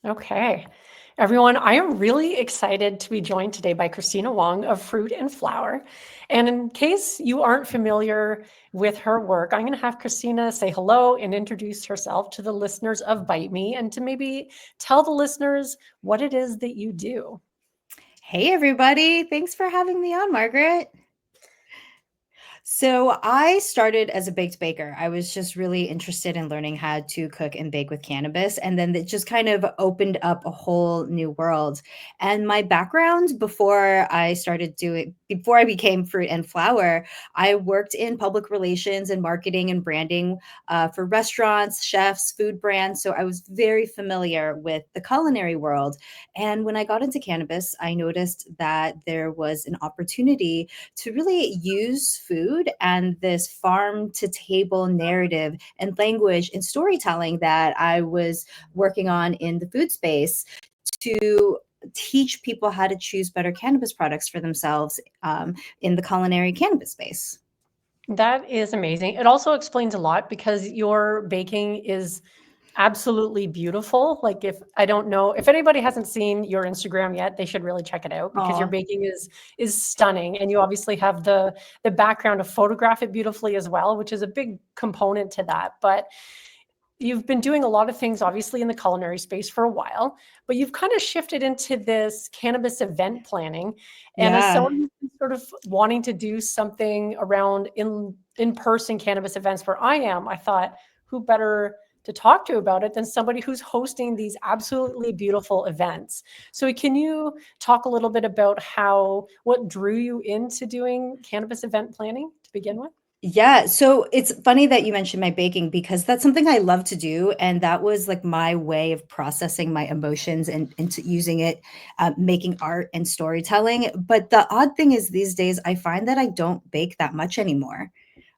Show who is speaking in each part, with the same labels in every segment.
Speaker 1: Okay. Everyone, I am really excited to be joined today by Christina Wong of Fruit and Flower. And in case you aren't familiar with her work, I'm going to have Christina say hello and introduce herself to the listeners of Bite Me and to maybe tell the listeners what it is that you do.
Speaker 2: Hey, everybody. Thanks for having me on, Margaret. So, I started as a baked baker. I was just really interested in learning how to cook and bake with cannabis. And then it just kind of opened up a whole new world. And my background before I became Fruit and Flower, I worked in public relations and marketing and branding for restaurants, chefs, food brands. So, I was very familiar with the culinary world. And when I got into cannabis, I noticed that there was an opportunity to really use food and this farm to table narrative and language and storytelling that I was working on in the food space to teach people how to choose better cannabis products for themselves in the culinary cannabis space.
Speaker 1: That is amazing. It also explains a lot because your baking is absolutely beautiful. Like if I don't know if anybody hasn't seen your Instagram yet, they should really check it out because your
Speaker 2: Oh,
Speaker 1: baking is stunning and you obviously have the background to photograph it beautifully as well, which is a big component to that. But you've been doing a lot of things obviously in the culinary space for a while, but you've kind of shifted into this cannabis event planning. And as
Speaker 2: yeah.
Speaker 1: someone who's been sort of wanting to do something around in-person cannabis events where I am, I thought, who better to talk to about it than somebody who's hosting these absolutely beautiful events. So can you talk a little bit about what drew you into doing cannabis event planning to begin with?
Speaker 2: Yeah, so it's funny that you mentioned my baking because that's something I love to do, and that was like my way of processing my emotions and into using it, making art and storytelling. But the odd thing is, these days I find that I don't bake that much anymore.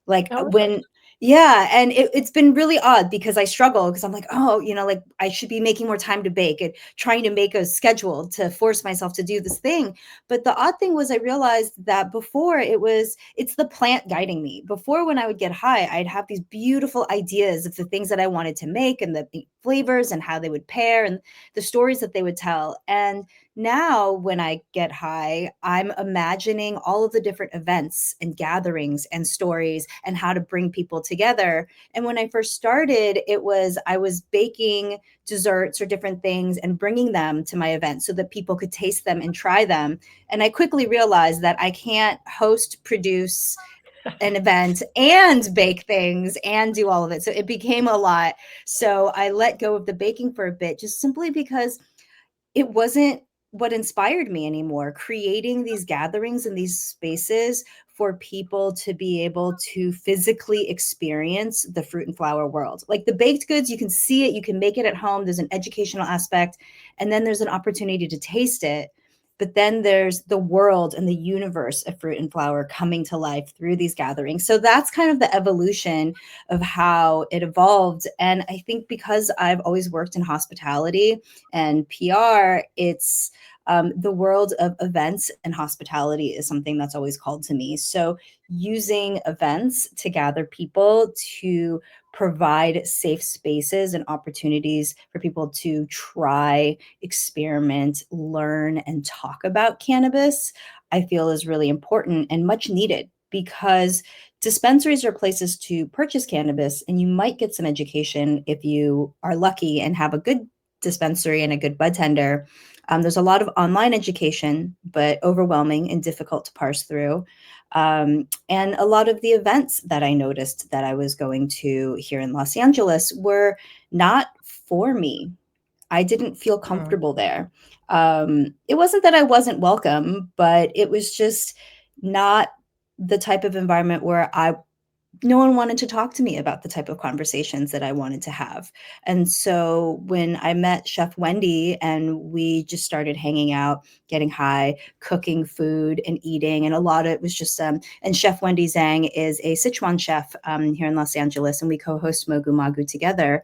Speaker 2: Like,
Speaker 1: Oh, really?
Speaker 2: when yeah, and it's been really odd because I struggle because I'm like, "Oh, like, I should be making more time to bake and trying to make a schedule to force myself to do this thing." But the odd thing was I realized that before it's the plant guiding me. Before when I would get high, I'd have these beautiful ideas of the things that I wanted to make and the flavors and how they would pair and the stories that they would tell. And now, when I get high, I'm imagining all of the different events and gatherings and stories and how to bring people together. And when I first started, I was baking desserts or different things and bringing them to my event so that people could taste them and try them. And I quickly realized that I can't host, produce an event and bake things and do all of it. So it became a lot. So I let go of the baking for a bit just simply because it wasn't what inspired me anymore. Creating these gatherings and these spaces for people to be able to physically experience the fruit and flower world. Like the baked goods, you can see it, you can make it at home. There's an educational aspect, and then there's an opportunity to taste it. But then there's the world and the universe of fruit and flower coming to life through these gatherings. So that's kind of the evolution of how it evolved. And I think because I've always worked in hospitality and PR, it's the world of events and hospitality is something that's always called to me. So, using events to gather people to provide safe spaces and opportunities for people to try, experiment, learn, and talk about cannabis, I feel is really important and much needed because dispensaries are places to purchase cannabis, and you might get some education if you are lucky and have a good dispensary and a good bud tender. There's a lot of online education, but overwhelming and difficult to parse through. And a lot of the events that I noticed that I was going to here in Los Angeles were not for me. I didn't feel
Speaker 1: Mm.
Speaker 2: comfortable there. It wasn't that I wasn't welcome, but it was just not the type of environment where I no one wanted to talk to me about the type of conversations that I wanted to have. And so when I met Chef Wendy and we just started hanging out, getting high, cooking food and eating, and a lot of it was just, and Chef Wendy Zhang is a Sichuan chef here in Los Angeles, and we co host Mogu Magu together.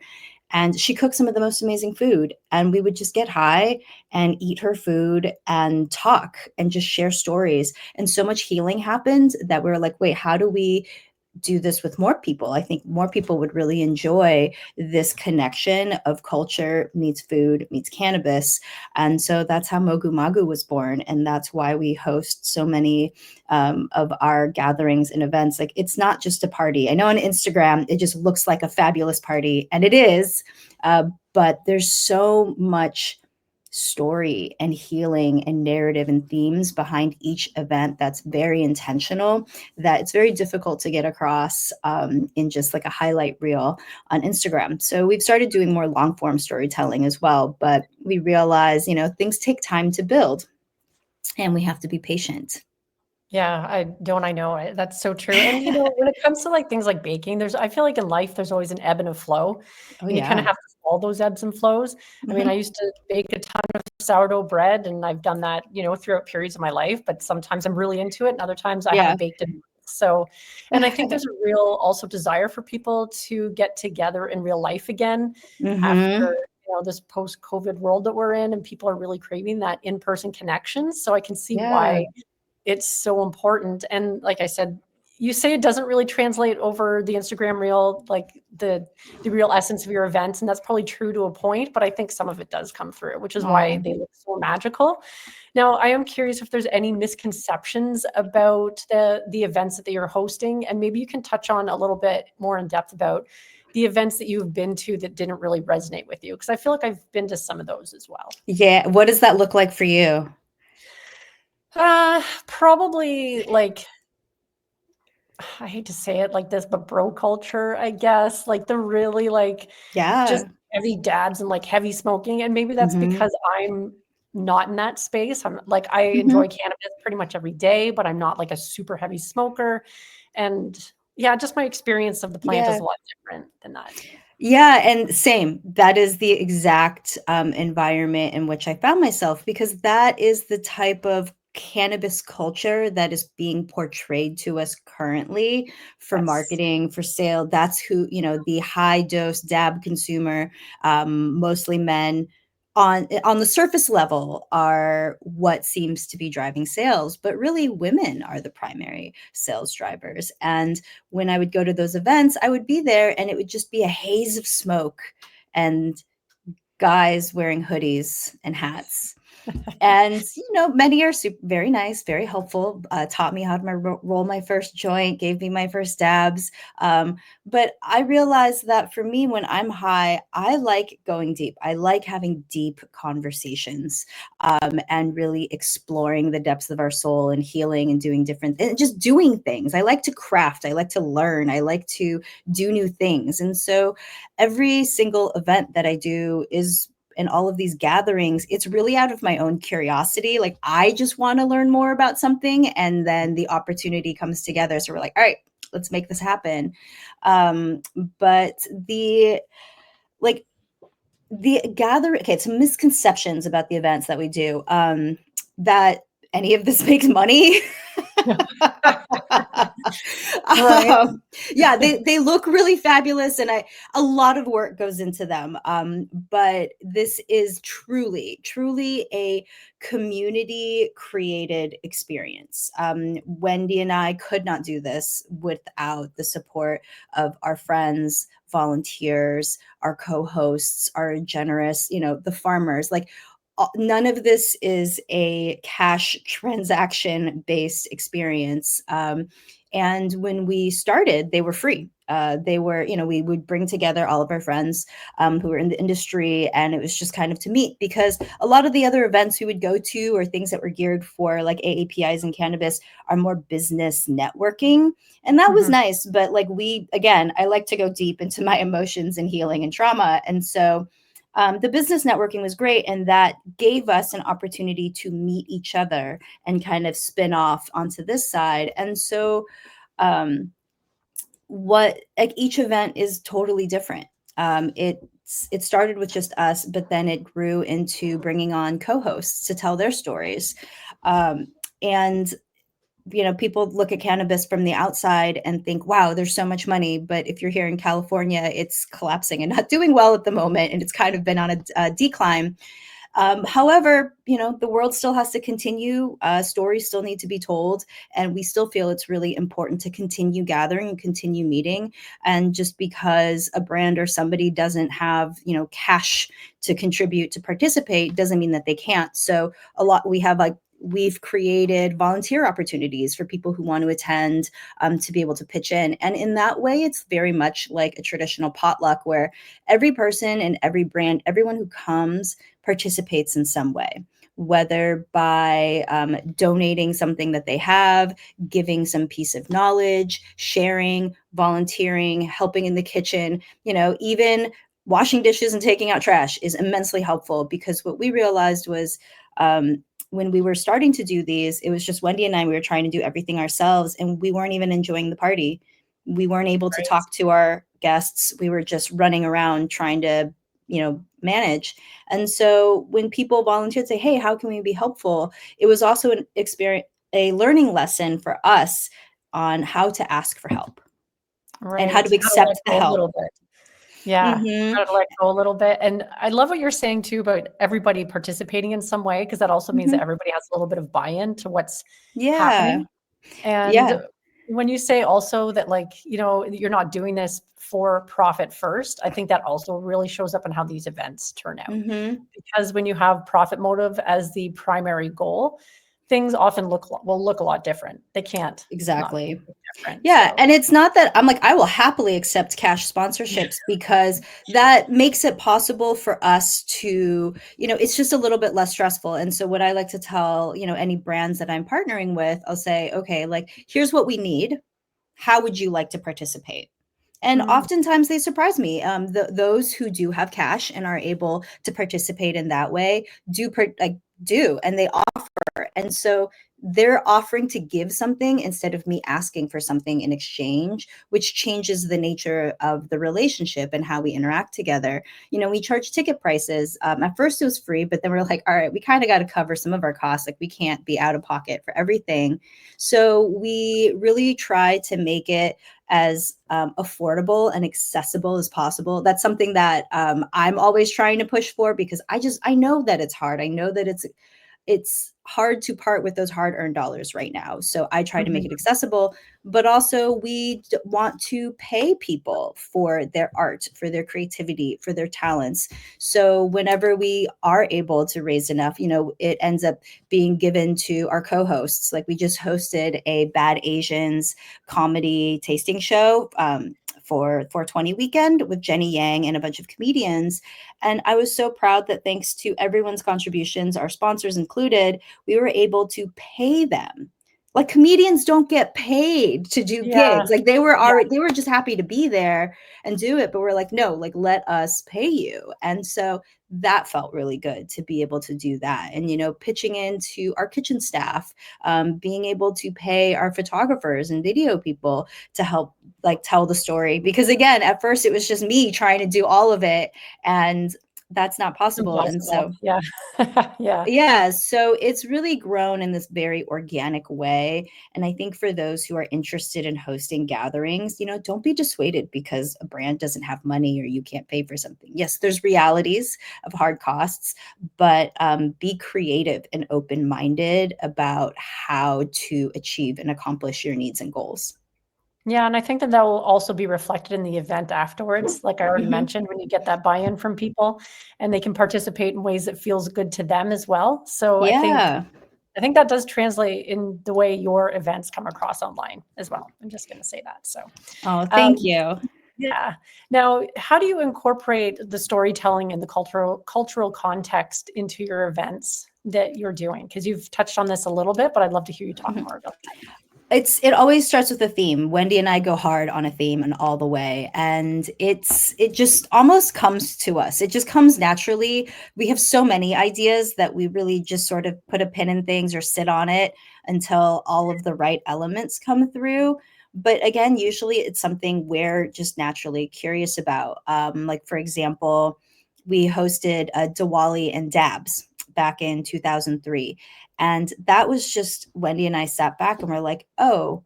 Speaker 2: And she cooked some of the most amazing food. And we would just get high and eat her food and talk and just share stories. And so much healing happened that we were like, wait, how do we do this with more people. I think more people would really enjoy this connection of culture meets food meets cannabis. And so that's how Mogu Magu was born. And that's why we host so many of our gatherings and events. Like, it's not just a party. I know on Instagram, it just looks like a fabulous party, and it is. But there's so much story and healing and narrative and themes behind each event that's very intentional, that it's very difficult to get across in just like a highlight reel on Instagram. So we've started doing more long form storytelling as well, but we realize, things take time to build and we have to be patient.
Speaker 1: Yeah, I know it. That's so true. And when it comes to like things like baking, I feel like in life there's always an ebb and a flow,
Speaker 2: Oh
Speaker 1: and you kind
Speaker 2: yeah.
Speaker 1: of have to follow those ebbs and flows. I mean, I
Speaker 2: Hmm.
Speaker 1: used to bake a ton of sourdough bread, and I've done that, throughout periods of my life, but sometimes I'm really into it, and other times I
Speaker 2: Yeah.
Speaker 1: haven't baked in. So, and I think there's a real also desire for people to get together in real life again
Speaker 2: Hmm.
Speaker 1: after this post-COVID world that we're in, and people are really craving that in-person connection. So I can see
Speaker 2: Yeah.
Speaker 1: why it's so important. And like I said, you say it doesn't really translate over the Instagram reel, like the real essence of your events, and that's probably true to a point, but I think some of it does come through, which is why
Speaker 2: Oh.
Speaker 1: they look so magical. Now, I am curious if there's any misconceptions about the events that you're hosting, and maybe you can touch on a little bit more in depth about the events that you've been to that didn't really resonate with you, because I feel like I've been to some of those as well.
Speaker 2: Yeah. What does that look like for you?
Speaker 1: Probably like, I hate to say it like this, but bro culture, I guess, like the really like just
Speaker 2: Yeah.
Speaker 1: heavy dabs and like heavy smoking. And maybe that's
Speaker 2: Hmm.
Speaker 1: because I'm not in that space. I'm like, I
Speaker 2: Hmm.
Speaker 1: enjoy cannabis pretty much every day, but I'm not like a super heavy smoker. And yeah, just my experience of the plant is
Speaker 2: Yeah.
Speaker 1: a lot different than that.
Speaker 2: Yeah, and same. That is the exact environment in which I found myself, because that is the type of cannabis culture that is being portrayed to us currently for
Speaker 1: Yes.
Speaker 2: marketing, for sale. That's who, the high dose dab consumer, mostly men on the surface level, are what seems to be driving sales, but really women are the primary sales drivers. And when I would go to those events, I would be there and it would just be a haze of smoke and guys wearing hoodies and hats. And many are very nice, very helpful, taught me how to roll my first joint, gave me my first dabs. But I realized that for me, when I'm high, I like going deep. I like having deep conversations, and really exploring the depths of our soul and healing and doing different and just doing things. I like to craft, I like to learn, I like to do new things. And so every single event that I do is, in all of these gatherings, it's really out of my own curiosity. Like, I just want to learn more about something, and then the opportunity comes together. So we're like, all right, let's make this happen. Um, but like the gathering, okay, some misconceptions about the events that we do. That any of this makes money.
Speaker 1: Right.
Speaker 2: um, yeah, they look really fabulous, and a lot of work goes into them. But this is truly a community created experience. Wendy and I could not do this without the support of our friends, volunteers, our co-hosts, our generous, the farmers. Like, none of this is a cash transaction based experience. And when we started, they were free. They were, we would bring together all of our friends who were in the industry, and it was just kind of to meet, because a lot of the other events we would go to, or things that were geared for like AAPIs and cannabis, are more business networking. And that was
Speaker 1: Mhm.
Speaker 2: nice. But like, again, I like to go deep into my emotions and healing and trauma. And so the business networking was great, and that gave us an opportunity to meet each other and kind of spin off onto this side. And so, what like each event is totally different. It started with just us, but then it grew into bringing on co-hosts to tell their stories. And people look at cannabis from the outside and think, wow, there's so much money. But if you're here in California, it's collapsing and not doing well at the moment. And it's kind of been on a decline. However, the world still has to continue. Stories still need to be told, and we still feel it's really important to continue gathering and continue meeting. And just because a brand or somebody doesn't have, cash to contribute to participate doesn't mean that they can't. So we've created volunteer opportunities for people who want to attend, to be able to pitch in. And in that way, it's very much like a traditional potluck where every person and every brand, everyone who comes participates in some way, whether by donating something that they have, giving some piece of knowledge, sharing, volunteering, helping in the kitchen, even washing dishes and taking out trash is immensely helpful. Because what we realized was, when we were starting to do these, it was just Wendy and I, we were trying to do everything ourselves, and we weren't even enjoying the party. We weren't able to talk to our guests. We were just running around trying to, manage. And so when people volunteered, say, hey, how can we be helpful? It was also an experience, a learning lesson for us on how to ask for help.
Speaker 1: Right.
Speaker 2: And how to accept the help.
Speaker 1: A little bit. Yeah,
Speaker 2: Mhm.
Speaker 1: how to let go a little bit. And I love what you're saying too about everybody participating in some way, because that also means that
Speaker 2: Mhm.
Speaker 1: everybody has a little bit of buy-in to what's
Speaker 2: Yeah.
Speaker 1: happening. And
Speaker 2: Yeah.
Speaker 1: when you say also that, like, you're not doing this for profit first, I think that also really shows up in how these events turn out.
Speaker 2: Mhm.
Speaker 1: Because when you have profit motive as the primary goal, things often will look a lot different. They can't not
Speaker 2: Exactly.
Speaker 1: look different.
Speaker 2: Yeah,
Speaker 1: So
Speaker 2: and it's not that I'm like, I will happily accept cash sponsorships because that makes it possible for us to, it's just a little bit less stressful. And so what I like to tell, any brands that I'm partnering with, I'll say, okay, like, here's what we need. How would you like to participate? And oftentimes they surprise me. Those who do have cash and are able to participate in that way do, and they offer. And so they're offering to give something instead of me asking for something in exchange, which changes the nature of the relationship and how we interact together. We charge ticket prices. At first it was free, but then we're like, all right, we kind of got to cover some of our costs. Like, we can't be out of pocket for everything. So we really try to make it as affordable and accessible as possible. That's something that I'm always trying to push for, because I know that it's hard. I know that it's hard to part with those hard-earned dollars right now. So I try to make it accessible, but also we want to pay people for their art, for their creativity, for their talents. So whenever we are able to raise enough, it ends up being given to our co-hosts. Like, we just hosted a Bad Asians comedy tasting show for 420 weekend with Jenny Yang and a bunch of comedians. And I was so proud that, thanks to everyone's contributions, our sponsors included, we were able to pay them. Like, comedians don't get paid to do gigs. Like, they were just happy to be there and do it. But we're like, no, like, let us pay you. And so that felt really good to be able to do that. And, pitching into our kitchen staff, being able to pay our photographers and video people to help, like, tell the story. Because again, at first it was just me trying to do all of it, and that's not possible. And so yeah, so it's really grown in this very organic way. And I think for those who are interested in hosting gatherings, don't be dissuaded because a brand doesn't have money or you can't pay for something. Yes, there's realities of hard costs, but be creative and open-minded about how to achieve and accomplish your needs and goals.
Speaker 1: Yeah, and I think that will also be reflected in the event afterwards. Like I already mentioned, when you get that buy-in from people and they can participate in ways that feels good to them as well. So
Speaker 2: Yeah.
Speaker 1: I think that does translate in the way your events come across online as well. I'm just going to say that. So,
Speaker 2: Oh, thank you.
Speaker 1: Yeah. Now, how do you incorporate the storytelling and the cultural context into your events that you're doing? Because you've touched on this a little bit, but I'd love to hear you talk more about that.
Speaker 2: It always starts with a theme. Wendy and I go hard on a theme and all the way. And it just almost comes to us. It just comes naturally. We have so many ideas that we really just sort of put a pin in things or sit on it until all of the right elements come through. But again, usually it's something we're just naturally curious about. Like, for example, we hosted a Diwali and Dabs back in 2003. And that was just Wendy and I sat back and we're like, oh,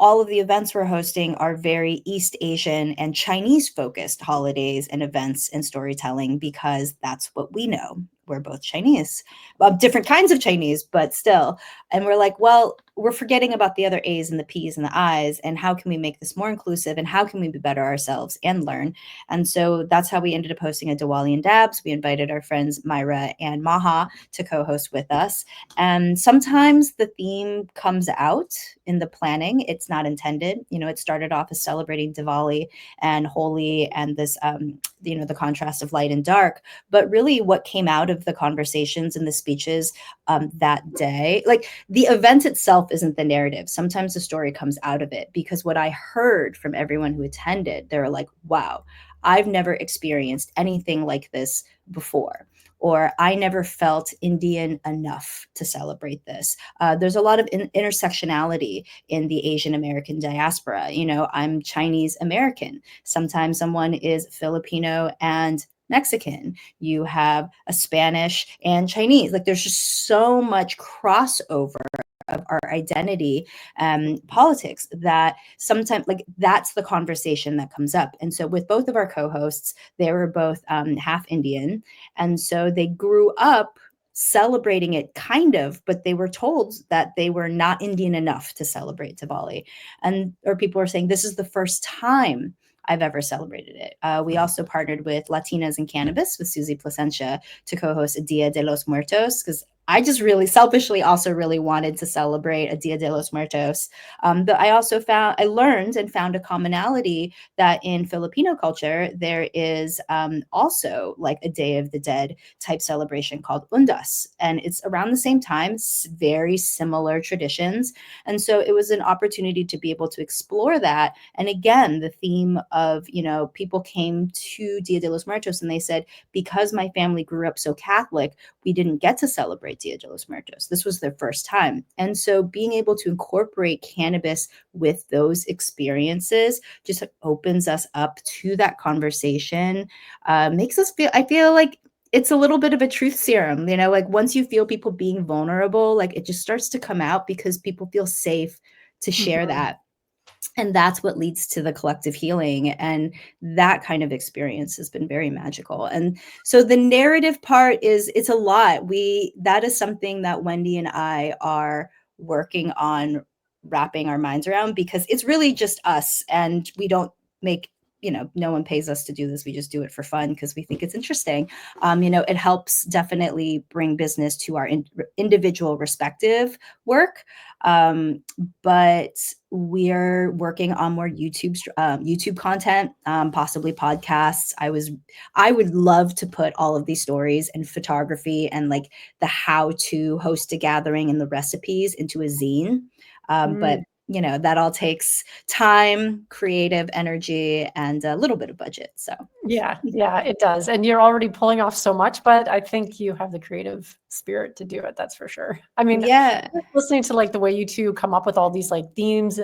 Speaker 2: all of the events we're hosting are very East Asian and Chinese focused holidays and events and storytelling, because that's what we know. we're both Chinese, different kinds of Chinese, but still. And we're like, well, we're forgetting about the other A's and the P's and the I's, and how can we make this more inclusive, and how can we be better ourselves and learn? And so that's how we ended up hosting a Diwali and Dabs. We invited our friends Myra and Maha to co-host with us. And sometimes the theme comes out in the planning. It's not intended. It started off as celebrating Diwali and Holi and this, the contrast of light and dark. But really what came out of the conversations and the speeches that day, like the event itself isn't the narrative. Sometimes the story comes out of it, because what I heard from everyone who attended, they were like, wow, I've never experienced anything like this before, or I never felt Indian enough to celebrate this. There's a lot of intersectionality in the Asian American diaspora. I'm Chinese American. Sometimes someone is Filipino and Mexican. You have a Spanish and Chinese. Like there's just so much crossover of our identity politics that sometimes, like, that's the conversation that comes up. And so with both of our co-hosts, they were both half Indian, and so they grew up celebrating it kind of, but they were told that they were not Indian enough to celebrate Diwali. Or people were saying, this is the first time I've ever celebrated it. We also partnered with Latinas in Cannabis with Susie Placencia to co-host a Dia de los Muertos, because I just really selfishly also really wanted to celebrate a Dia de los Muertos. But I learned and found a commonality that in Filipino culture, there is also like a Day of the Dead type celebration called Undas. And it's around the same time, very similar traditions. And so it was an opportunity to be able to explore that. And again, the theme of, people came to Dia de los Muertos and they said, because my family grew up so Catholic, we didn't get to celebrate Dia de los Muertos. This was their first time. And so being able to incorporate cannabis with those experiences just opens us up to that conversation, makes us I feel like it's a little bit of a truth serum, like once you feel people being vulnerable, like it just starts to come out because people feel safe to share that. And that's what leads to the collective healing. And that kind of experience has been very magical. And so the narrative part it's a lot. That is something that Wendy and I are working on wrapping our minds around, because it's really just us, and we don't make, no one pays us to do this. We just do it for fun because we think it's interesting. It helps definitely bring business to our individual respective work. But we're working on more YouTube content, possibly podcasts. I would love to put all of these stories and photography and like the how to host a gathering and the recipes into a zine. But that all takes time, creative energy, and a little bit of budget. So
Speaker 1: yeah, it does. And you're already pulling off so much, but I think you have the creative spirit to do it. That's for sure. I mean,
Speaker 2: yeah,
Speaker 1: listening to like the way you two come up with all these like themes,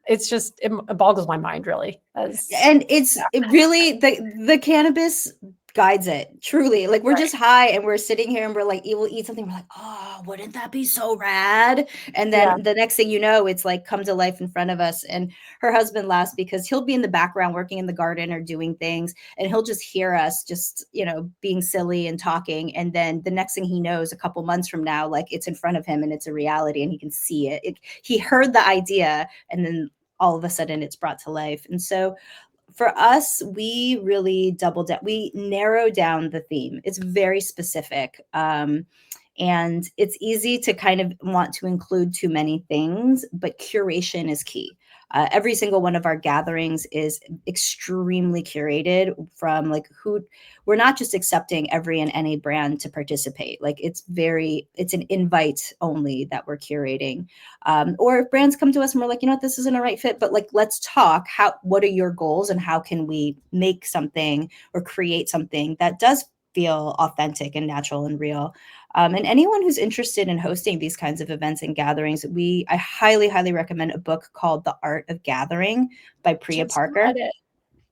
Speaker 1: it's just, it boggles my mind really.
Speaker 2: And it really, the cannabis guides it, truly. Like we're just high and we're sitting here and we're like, we'll eat something, we're like, oh, wouldn't that be so rad? And then the next thing you know, it's like come to life in front of us. And her husband laughs because he'll be in the background working in the garden or doing things, and he'll just hear us just, being silly and talking. And then the next thing he knows, a couple months from now, like it's in front of him and it's a reality and he can see it. He heard the idea, and then all of a sudden it's brought to life. And so for us, we really we narrow down the theme. It's very specific. And it's easy to kind of want to include too many things, but curation is key. Every single one of our gatherings is extremely curated from like we're not just accepting every and any brand to participate. Like it's an invite only that we're curating. Or if brands come to us and we're like, this isn't a right fit, but like, let's talk, what are your goals and how can we make something or create something that does feel authentic and natural and real. And anyone who's interested in hosting these kinds of events and gatherings, I highly, highly recommend a book called The Art of Gathering by Priya Parker.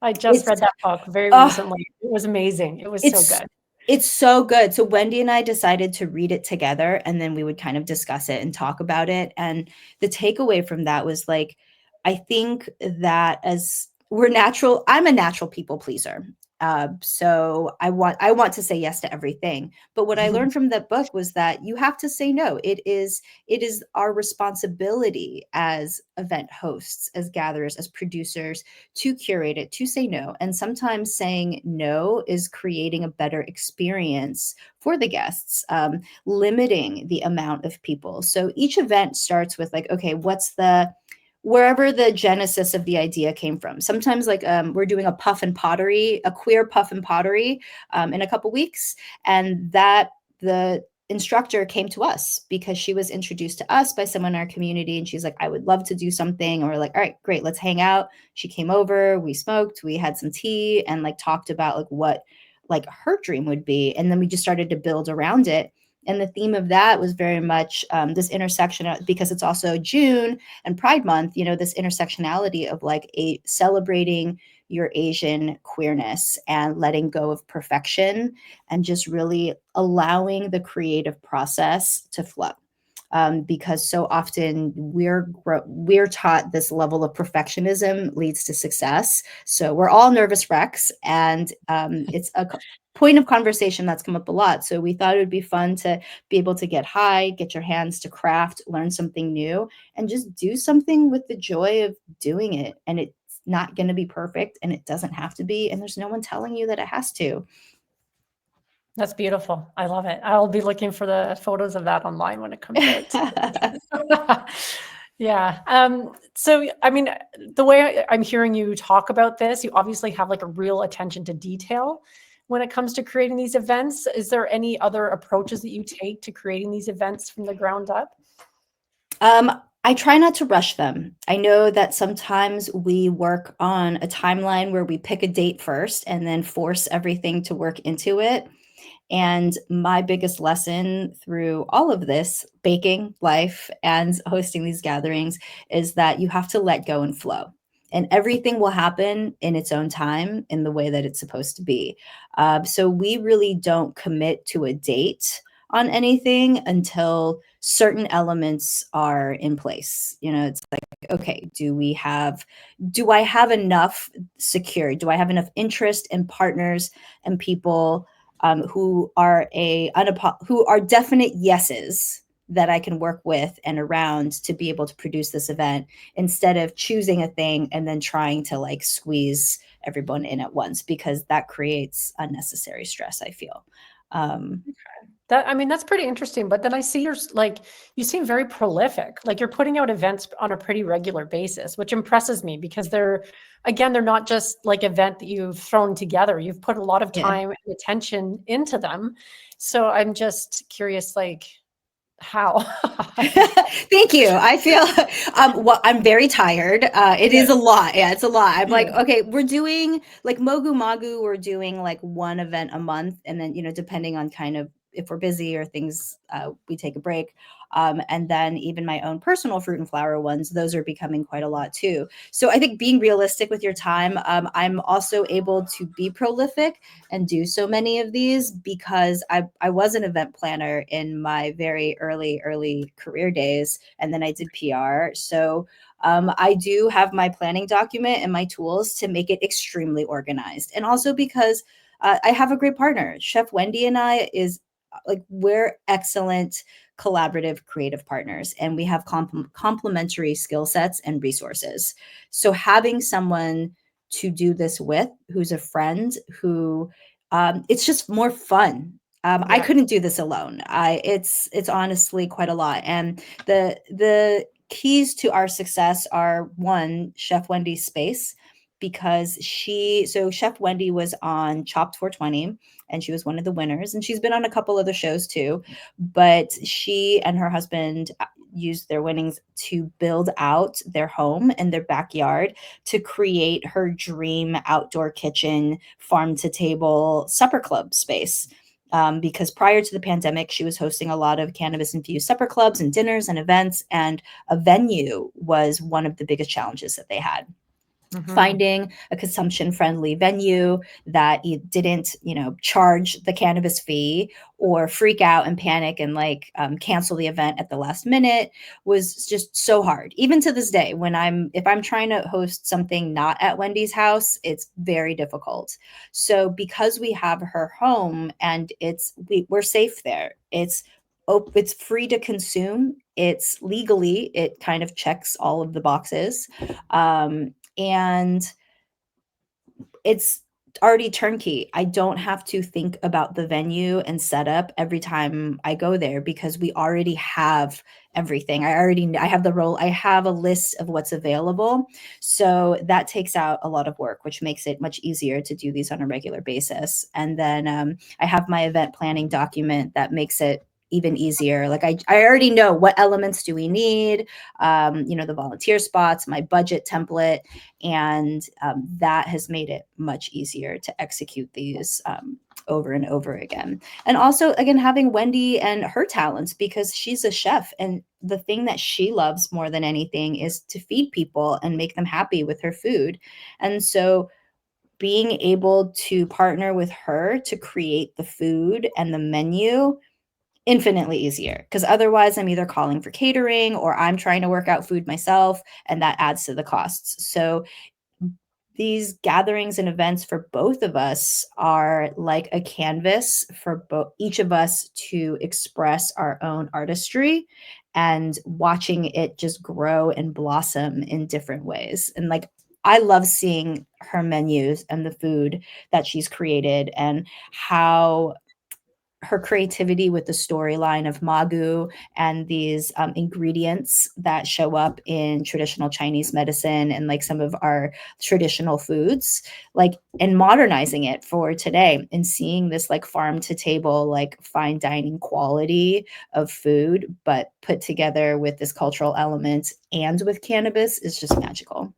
Speaker 1: I just read that book very recently. It was amazing. It was so good.
Speaker 2: It's so good. So Wendy and I decided to read it together, and then we would kind of discuss it and talk about it. And the takeaway from that was like, I think that I'm a natural people pleaser. So I want to say yes to everything. But what I learned from that book was that you have to say no. It is our responsibility as event hosts, as gatherers, as producers, to curate it, to say no. And sometimes saying no is creating a better experience for the guests, limiting the amount of people. So each event starts with like, okay, wherever the genesis of the idea came from. Sometimes like we're doing a queer puff and pottery in a couple weeks. And that the instructor came to us because she was introduced to us by someone in our community. And she's like, I would love to do something. And we're like, all right, great, let's hang out. She came over, we smoked, we had some tea and like talked about like what like her dream would be. And then we just started to build around it. And the theme of that was very much this intersection, because it's also June and Pride Month, this intersectionality of like celebrating your Asian queerness and letting go of perfection and just really allowing the creative process to flow. Because so often we're taught this level of perfectionism leads to success. So we're all nervous wrecks, and it's a point of conversation that's come up a lot. So we thought it would be fun to be able to get high, get your hands to craft, learn something new, and just do something with the joy of doing it. And it's not going to be perfect, and it doesn't have to be, and there's no one telling you that it has to.
Speaker 1: That's beautiful. I love it. I'll be looking for the photos of that online when it comes out. Yeah. So, I mean, the way I'm hearing you talk about this, you obviously have like a real attention to detail when it comes to creating these events. Is there any other approaches that you take to creating these events from the ground up?
Speaker 2: I try not to rush them. I know that sometimes we work on a timeline where we pick a date first and then force everything to work into it. And my biggest lesson through all of this, baking, life, and hosting these gatherings, is that you have to let go and flow. And everything will happen in its own time in the way that it's supposed to be. So we really don't commit to a date on anything until certain elements are in place. It's like, okay, do I have enough secured? Do I have enough interest and partners and people who are definite yeses that I can work with and around to be able to produce this event, instead of choosing a thing and then trying to like squeeze everyone in at once, because that creates unnecessary stress, I feel.
Speaker 1: That's pretty interesting. But then I see you seem very prolific. Like you're putting out events on a pretty regular basis, which impresses me because they're not just like event that you've thrown together. You've put a lot of time and attention into them. So I'm just curious, like, how?
Speaker 2: Thank you. I feel I'm very tired. It is a lot. Yeah, it's a lot. I'm like, okay, we're doing like Mogu Magu, we're doing like one event a month, and then depending on kind of if we're busy or things, we take a break. And then even my own personal fruit and flower ones, those are becoming quite a lot too. So I think being realistic with your time, I'm also able to be prolific and do so many of these because I was an event planner in my very early career days, and then I did PR. So I do have my planning document and my tools to make it extremely organized. And also because I have a great partner. Chef Wendy and I we're excellent collaborative creative partners, and we have complementary skill sets and resources. So having someone to do this with, who's a friend, who it's just more fun. I couldn't do this alone. It's honestly quite a lot. And the keys to our success are, one, Chef Wendy's space, because Chef Wendy was on Chopped 420 and she was one of the winners, and she's been on a couple other shows too, but she and her husband used their winnings to build out their home and their backyard to create her dream outdoor kitchen, farm to table supper club space. Because prior to the pandemic, she was hosting a lot of cannabis infused supper clubs and dinners and events, and a venue was one of the biggest challenges that they had.
Speaker 1: Mhm.
Speaker 2: Finding a consumption friendly venue that didn't, charge the cannabis fee or freak out and panic and like cancel the event at the last minute was just so hard. Even to this day, if I'm trying to host something not at Wendy's house, it's very difficult. So because we have her home and we're safe there, it's free to consume. It's legally, it kind of checks all of the boxes. And it's already turnkey. I don't have to think about the venue and setup every time I go there because we already have everything. I have I have a list of what's available. So that takes out a lot of work, which makes it much easier to do these on a regular basis. And then I have my event planning document that makes it even easier. Like I already know what elements do we need, the volunteer spots, my budget template, and that has made it much easier to execute these over and over again. And also, again, having Wendy and her talents, because she's a chef, and the thing that she loves more than anything is to feed people and make them happy with her food. And so being able to partner with her to create the food and the menu, infinitely easier, because otherwise I'm either calling for catering or I'm trying to work out food myself, and that adds to the costs. So these gatherings and events for both of us are like a canvas for each of us to express our own artistry, and watching it just grow and blossom in different ways. And like, I love seeing her menus and the food that she's created, and how her creativity with the storyline of Magu and these ingredients that show up in traditional Chinese medicine and like some of our traditional foods, like, and modernizing it for today and seeing this like farm to table, like fine dining quality of food, but put together with this cultural element and with cannabis is just magical.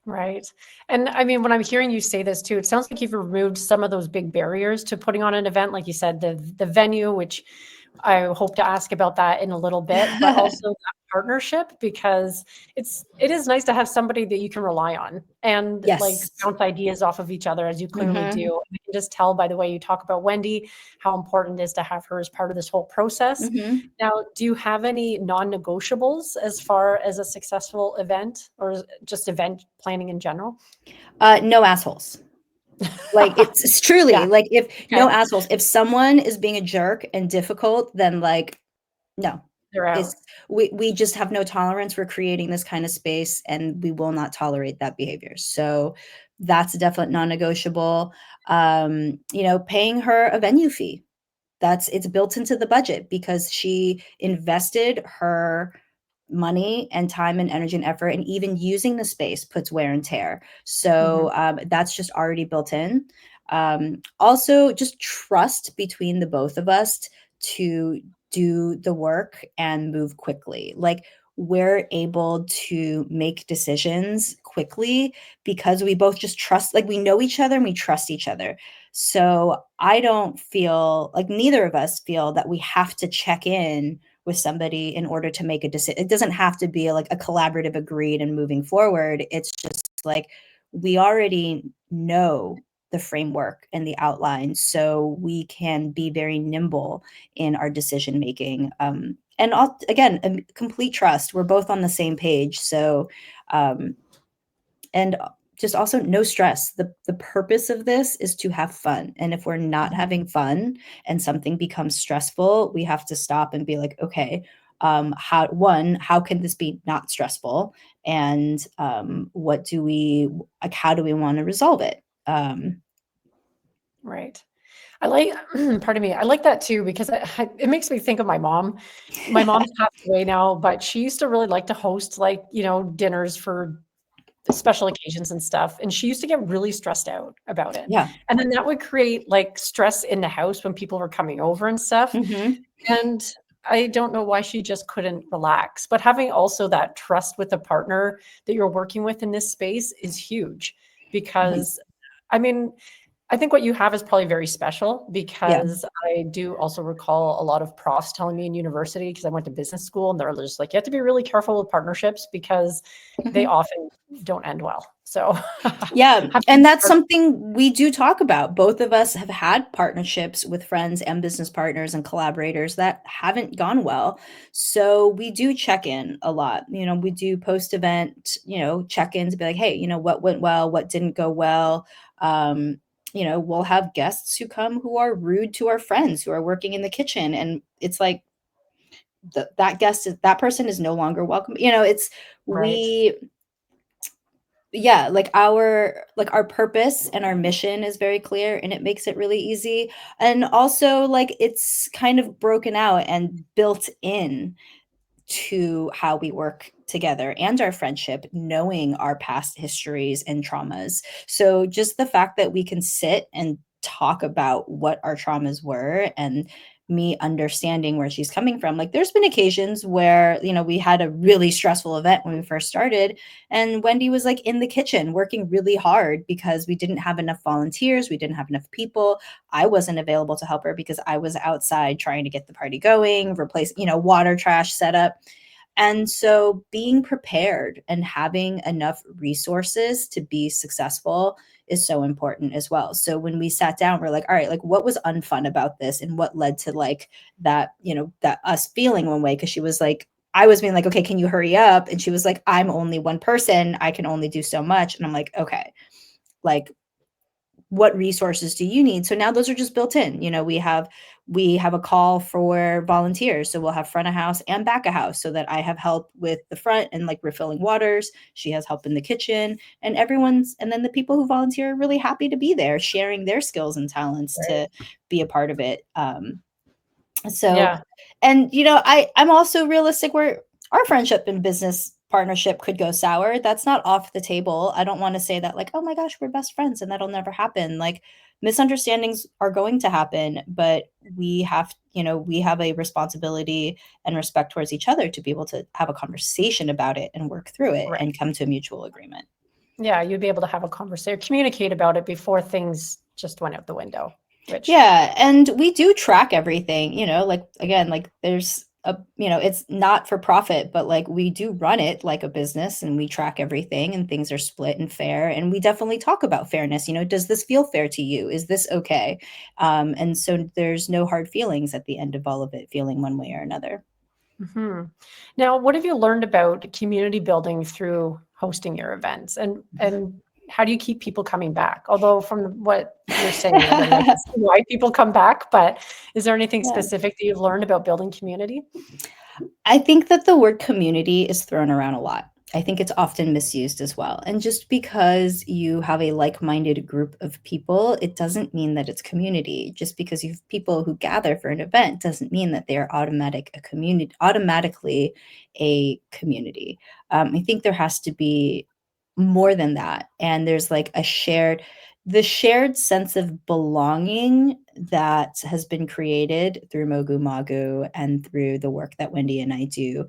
Speaker 1: Right. And I mean, when I'm hearing you say this too, it sounds like you've removed some of those big barriers to putting on an event. Like you said, the venue, which I hope to ask about that in a little bit, but also that partnership, because it is nice to have somebody that you can rely on and like
Speaker 2: Yes.
Speaker 1: bounce ideas off of each other as you clearly do.
Speaker 2: Hmm.
Speaker 1: And I can just tell by the way you talk about Wendy how important it is to have her as part of this whole process.
Speaker 2: Hmm.
Speaker 1: Now, do you have any non-negotiables as far as a successful event or just event planning in general?
Speaker 2: No assholes. Like, it's truly
Speaker 1: Yeah,
Speaker 2: like, if no
Speaker 1: okay,
Speaker 2: assholes, if someone is being a jerk and difficult, then like, no.
Speaker 1: they're out.
Speaker 2: It's we just have no tolerance. We're creating this kind of space and we will not tolerate that behavior. So that's a definite non-negotiable. Paying her a venue fee. It's built into the budget because she invested her money and time and energy and effort, and even using the space puts wear and tear.
Speaker 1: Mhm,
Speaker 2: So that's just already built in. Also, just trust between the both of us to do the work and move quickly. Like, we're able to make decisions quickly because we both just trust, like, we know each other and we trust each other. So I don't feel like, neither of us feel that we have to check in with somebody in order to make a decision. It doesn't have to be like a collaborative agreed and moving forward. It's just like, we already know the framework and the outline, so we can be very nimble in our decision making. And again, a complete trust. We're both on the same page. So, um, and just also no stress. The purpose of this is to have fun. And if we're not
Speaker 1: mhm.
Speaker 2: having fun and something becomes stressful, we have to stop and be like, okay, how can this be not stressful? And what do we like, how do we want to resolve it?
Speaker 1: Right. I like pardon me, I like that too because it makes me think of my mom. My mom's passed away now, but she used to really like to host, like, dinners for special occasions and stuff, and she used to get really stressed out about it,
Speaker 2: Yeah.
Speaker 1: and then that would create, like, stress in the house when people were coming over and stuff,
Speaker 2: Hmm.
Speaker 1: and I don't know why she just couldn't relax, but having also that trust with the partner that you're working with in this space is huge because, I mean, I think what you have is probably very special
Speaker 2: Yeah.
Speaker 1: because I do also recall a lot of profs telling me in university, because I went to business school, and they're just like, you have to be really careful with partnerships because they
Speaker 2: Mhm.
Speaker 1: often don't end well. So
Speaker 2: Yeah,
Speaker 1: have to be
Speaker 2: and that's
Speaker 1: smart.
Speaker 2: something we do talk about. Both of us have had partnerships with friends and business partners and collaborators that haven't gone well. So we do check in a lot. We do post event, check-ins, be like, hey, what went well, what didn't go well. We'll have guests who come who are rude to our friends who are working in the kitchen. And it's like that person is no longer welcome. It's
Speaker 1: Right.
Speaker 2: we yeah, like our purpose and our mission is very clear, and it makes it really easy. And also, like, it's kind of broken out and built in to how we work together and our friendship, knowing our past histories and traumas. So just the fact that we can sit and talk about what our traumas were, and me understanding where she's coming from. Like, there's been occasions where, we had a really stressful event when we first started, and Wendy was like in the kitchen working really hard because we didn't have enough volunteers, we didn't have enough people. I wasn't available to help her because I was outside trying to get the party going, replace, water trash setup. And so being prepared and having enough resources to be successful is so important as well. So when we sat down, we're like, all right, like, what was unfun about this, and what led to like that, that us feeling one way? Cause she was like, I was being like, okay, can you hurry up? And she was like, I'm only one person. I can only do so much. And I'm like, okay, like, what resources do you need? So now those are just built in. We have a call for volunteers, so we'll have front of house and back of house, so that I have help with the front and like refilling waters, she has help in the kitchen, and then the people who volunteer are really happy to be there, sharing their skills and talents
Speaker 1: Right.
Speaker 2: to be a part of it. So,
Speaker 1: Yeah.
Speaker 2: and I'm also realistic where our friendship and business partnership could go sour. That's not off the table. I don't want to say that like, oh my gosh, we're best friends and that'll never happen. Like, misunderstandings are going to happen, but we have a responsibility and respect towards each other to be able to have a conversation about it and work through it
Speaker 1: Right.
Speaker 2: and come to a mutual agreement.
Speaker 1: Yeah. You'd be able to have a conversation, communicate about it before things just went out the window, which,
Speaker 2: Yeah, and we do track everything, like, again, like, there's it's not for profit, but like we do run it like a business, and we track everything, and things are split and fair, and we definitely talk about fairness. Does this feel fair to you? Is this okay? And so there's no hard feelings at the end of all of it, feeling one way or another.
Speaker 1: mhm. Now, what have you learned about community building through hosting your events? And how do you keep people coming back? Although from what you're saying already, I can see why people come back, but is there anything
Speaker 2: Yeah.
Speaker 1: specific that you've learned about building community?
Speaker 2: I think that the word community is thrown around a lot. I think it's often misused as well. And just because you have a like-minded group of people, it doesn't mean that it's community. Just because you have people who gather for an event doesn't mean that they're automatically a community. I think there has to be more than that. And there's like the shared sense of belonging that has been created through Mogu Magu and through the work that Wendy and I do,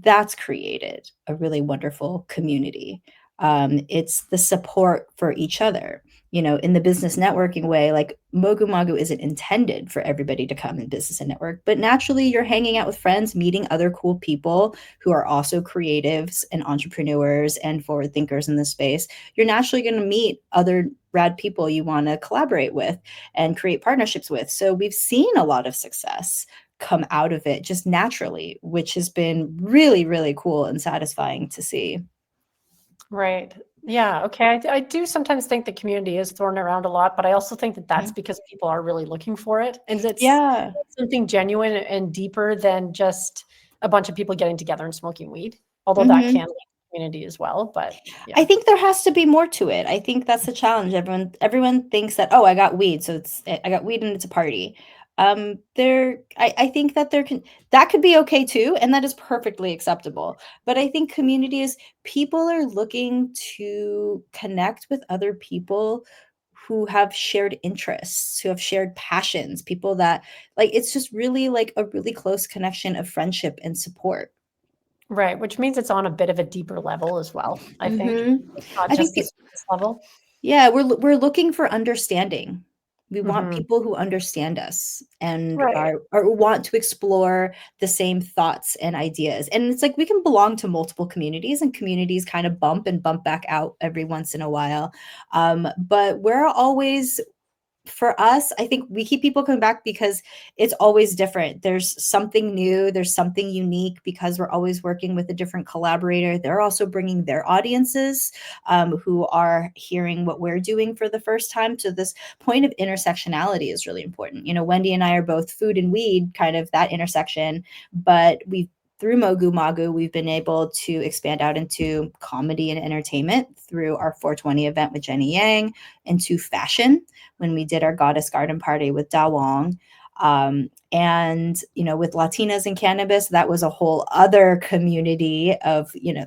Speaker 2: that's created a really wonderful community. It's the support for each other. In the business networking way, like, Mogu Magu isn't intended for everybody to come in business and network, but naturally you're hanging out with friends, meeting other cool people who are also creatives and entrepreneurs and forward thinkers in this space. You're naturally going to meet other rad people you want to collaborate with and create partnerships with. So we've seen a lot of success come out of it just naturally, which has been really, really cool and satisfying to see.
Speaker 1: Right. Yeah. Okay. I do sometimes think the community is thrown around a lot, but I also think that that's
Speaker 2: Yeah.
Speaker 1: because people are really looking for it. And it's
Speaker 2: Yeah.
Speaker 1: something genuine and deeper than just a bunch of people getting together and smoking weed, although that
Speaker 2: Mhm.
Speaker 1: can lead to community as well. But
Speaker 2: I
Speaker 1: yeah.
Speaker 2: think there has to be more to it. I think that's the challenge. Everyone thinks that, oh, I got weed, so I got weed and it's a party. I think that that could be okay too, and that is perfectly acceptable. But I think community is, people are looking to connect with other people who have shared interests, who have shared passions, people that, like, it's just really like a really close connection of friendship and support.
Speaker 1: Right. Which means it's on a bit of a deeper level as well, I think.
Speaker 2: Mhm.
Speaker 1: It's not
Speaker 2: I think
Speaker 1: just the
Speaker 2: pe
Speaker 1: surface level.
Speaker 2: Yeah, we're looking for understanding. We want
Speaker 1: Hmm.
Speaker 2: people who understand us and
Speaker 1: Right.
Speaker 2: are want to explore the same thoughts and ideas. And it's like we can belong to multiple communities, and communities kind of bump and bump back out every once in a while. But we're always for us, I think we keep people coming back because it's always different. There's something new, there's something unique because we're always working with a different collaborator. They're also bringing their audiences who are hearing what we're doing for the first time. So, this point of intersectionality is really important. You know, Wendy and I are both food and weed, kind of that intersection, but we've through Mogu Magu, we've been able to expand out into comedy and entertainment through our 420 event with Jenny Yang, into fashion when we did our Goddess Garden Party with Da Wong. And, you know, with Latinas in cannabis, that was a whole other community of, you know,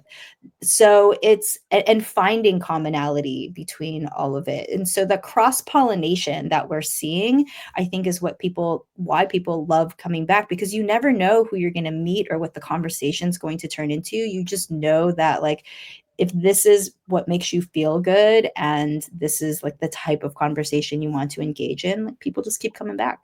Speaker 2: so it's, and finding commonality between all of it. And so the cross pollination that we're seeing, I think is why people love coming back, because you never know who you're going to meet or what the conversation's going to turn into. You just know that, like, if this is what makes you feel good and this is like the type of conversation you want to engage in, like, people just keep coming back.